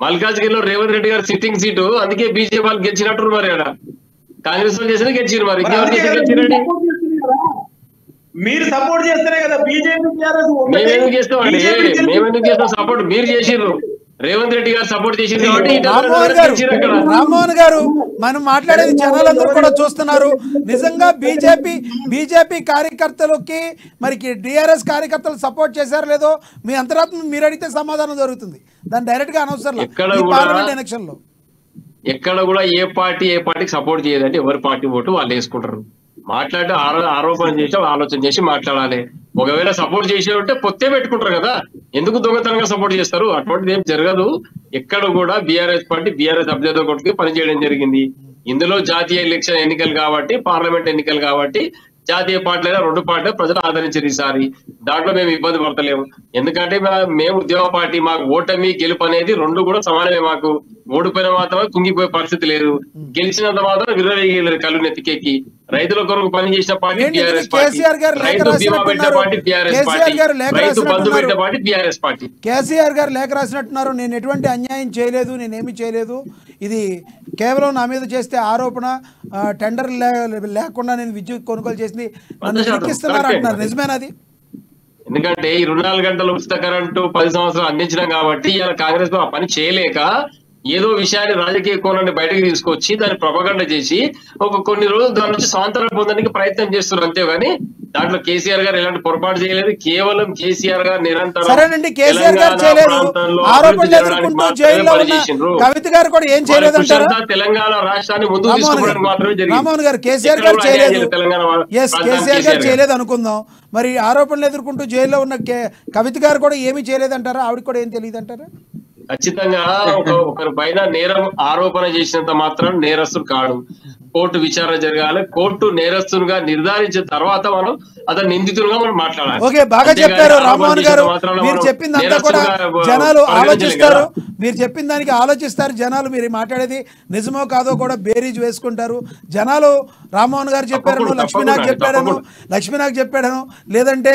మల్కాజ్గిరిలో రేవంత్ రెడ్డి గారు సిట్టింగ్ సీటు, అందుకే బీజేపీ వాళ్ళు గెలిచినట్టు మరి ఆడ కాంగ్రెస్ వాళ్ళు చేసిన గెలిచారు. మరి మీరు సపోర్ట్ చేస్తేనే కదా బీజేపీ. మేమెందుకు చేస్తాం సపోర్ట్? మీరు చేసిర్రు, రేవంత్ రెడ్డి గారు సపోర్ట్ చేసింది. రామ్మోహన్ గారు, మనం మాట్లాడేది జనాలందరూ కూడా చూస్తున్నారు. నిజంగా బీజేపీ కార్యకర్తలకి మరి డిఆర్ఎస్ కార్యకర్తలు సపోర్ట్ చేశారు లేదో మీ అంతరాత్మ మీరు అడిగితే సమాధానం దొరుకుతుంది. దాన్ని డైరెక్ట్ గా అనవసరం. పార్లమెంట్ ఎలక్షన్ లో ఎక్కడ కూడా ఏ పార్టీకి సపోర్ట్ చేయదంటే ఎవరి పార్టీ ఓటు వాళ్ళు వేసుకుంటారు. మాట్లాడితే ఆరోపణ చేసి ఆలోచన చేసి మాట్లాడాలి. ఒకవేళ సపోర్ట్ చేసే ఉంటే పొత్తే పెట్టుకుంటారు కదా, ఎందుకు దొంగతనంగా సపోర్ట్ చేస్తారు? అటువంటిది ఏం జరగదు. ఎక్కడ కూడా బీఆర్ఎస్ పార్టీ బీఆర్ఎస్ అభ్యర్థి కొట్టుకు పనిచేయడం జరిగింది. ఇందులో జాతీయ ఎన్నికలు కాబట్టి, పార్లమెంట్ ఎన్నికలు కాబట్టి జాతీయ పార్టీలైనా 2 పార్టీలు ప్రజలు ఆదరించారు ఈసారి. దాంట్లో మేము ఇబ్బంది పడతలేము. ఎందుకంటే మేము ఉద్యమ పార్టీ, మాకు ఓటమి గెలుపు అనేది 2 కూడా సమానమే. మాకు ఓడిపోయిన మాత్రమే కుంగిపోయే పరిస్థితి లేదు, గెలిచినంత మాత్రం విర్రవేయలేదు కళ్ళు నెత్తికెక్కి. రైతుల కొరకు పనిచేసిన పార్టీ బీఆర్ఎస్ పార్టీ, రైతు బీమా పెట్టే party BRS party, Rythu Bandhu పెట్టే పార్టీ బీఆర్ఎస్ పార్టీ. కేసీఆర్ గారు లేఖ రాసినట్టున్నారు, నేను ఎటువంటి అన్యాయం చేయలేదు, నేనేమి చేయలేదు, ఇది కేవలం నా మీద చేస్తే ఆరోపణ, టెండర్ లేకుండా నేను విద్యుత్ కొనుగోలు చేసింది నన్ను ఇరికిస్తున్నారు అంటున్నారు. నిజమేనది? ఎందుకంటే ఈ 24 గంటల ఉచిత కరెంటు 10 సంవత్సరాలు అందించడం కాబట్టి ఇలా కాంగ్రెస్ ఆ పని చేయలేక ఏదో విషయాన్ని రాజకీయ కోణాన్ని బయటకు తీసుకొచ్చి దాన్ని ప్రొపగండా చేసి కొన్ని రోజులు దాని నుంచి స్వాతంత్రం పొందడానికి ప్రయత్నం చేస్తున్నారు. అంతేగాని దాంట్లో కేసీఆర్ గారు ఎలాంటి పొరపాటు చేయలేదు. కేవలం కేసీఆర్ గారు నిరంతరం తెలంగాణ రాష్ట్రాన్ని ముందుకు తీసుకోవడానికి మాత్రమే జరిగింది. కేసీఆర్ గారు చేయలేదు అనుకుందాం, మరి ఆరోపణలు ఎదుర్కొంటూ జైల్లో ఉన్న కవిత గారు కూడా ఏమీ చేయలేదంటారా? ఆవిడకి కూడా ఏం తెలియదు అంటారా? ఖచ్చితంగా ఒకరి పైన నేరం ఆరోపణ చేసినంత మాత్రం నేరస్తుడు కాడు. కోర్టు విచారణ జరగాలి. కోర్టు నేరస్తునిగా నిర్ధారించిన తర్వాత మనం అతను నిందితులుగా మనం మాట్లాడాలి. ఓకే, బాగా చెప్పారు రామ్మోహన్ గారు. మీరు చెప్పిందంతా కూడా జనాలు ఆలోచిస్తారు, మీరు చెప్పిన దానికి ఆలోచిస్తారు జనాలు. మీరు మాట్లాడేది నిజమో కాదో కూడా బేరీజ్ వేసుకుంటారు జనాలు. రామ్మోహన్ గారు చెప్పారనో, లక్ష్మీనాగ్ చెప్పాడనో, లేదంటే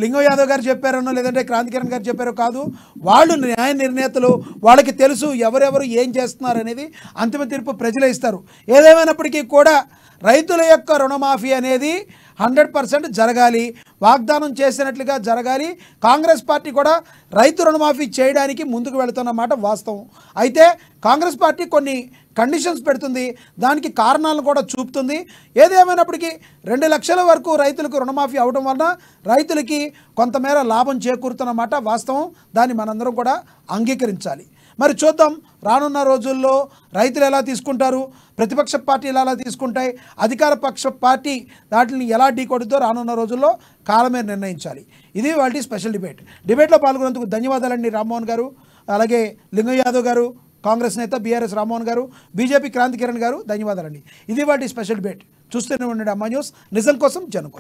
లింగం యాదవ్ గారు చెప్పారనో, లేదంటే క్రాంతికిరణ్ గారు చెప్పారో కాదు. వాళ్ళు న్యాయ నిర్ణేతలు, వాళ్ళకి తెలుసు ఎవరెవరు ఏం చేస్తున్నారు అనేది. అంతిమ తీర్పు ప్రజలే ఇస్తారు. ఏదేమైనప్పటికీ కూడా రైతుల యొక్క రుణమాఫీ అనేది 100% జరగాలి, వాగ్దానం చేసినట్లుగా జరగాలి. కాంగ్రెస్ పార్టీ కూడా రైతు రుణమాఫీ చేయడానికి ముందుకు వెళుతున్నమాట వాస్తవం. అయితే కాంగ్రెస్ పార్టీ కొన్ని కండిషన్స్ పెడుతుంది, దానికి కారణాలను కూడా చూపుతుంది. ఏదేమైనప్పటికీ 2 లక్షల వరకు రైతులకు రుణమాఫీ అవడం వలన రైతులకి కొంతమేర లాభం చేకూరుతున్నమాట వాస్తవం. దాన్ని మనందరం కూడా అంగీకరించాలి. మరి చూద్దాం రానున్న రోజుల్లో రైతులు ఎలా తీసుకుంటారు, ప్రతిపక్ష పార్టీలు ఎలా తీసుకుంటాయి, అధికార పక్ష పార్టీ వాటిని ఎలా ఢీకొడుతో రానున్న రోజుల్లో కాలమే నిర్ణయించాలి. ఇది వాటి స్పెషల్ డిబేట్లో పాల్గొన్నందుకు ధన్యవాదాలండి రామ్మోహన్ గారు, అలాగే లింగం యాదవ్ గారు, కాంగ్రెస్ నేత బీఆర్ఎస్ రామ్మోహన్ గారు, బీజేపీ క్రాంతికిరణ్ గారు, ధన్యవాదాలండి. ఇది వాటి స్పెషల్ డిబేట్. చూస్తూనే ఉండండి అమ్మా న్యూస్, నిజం కోసం జనం కోసం.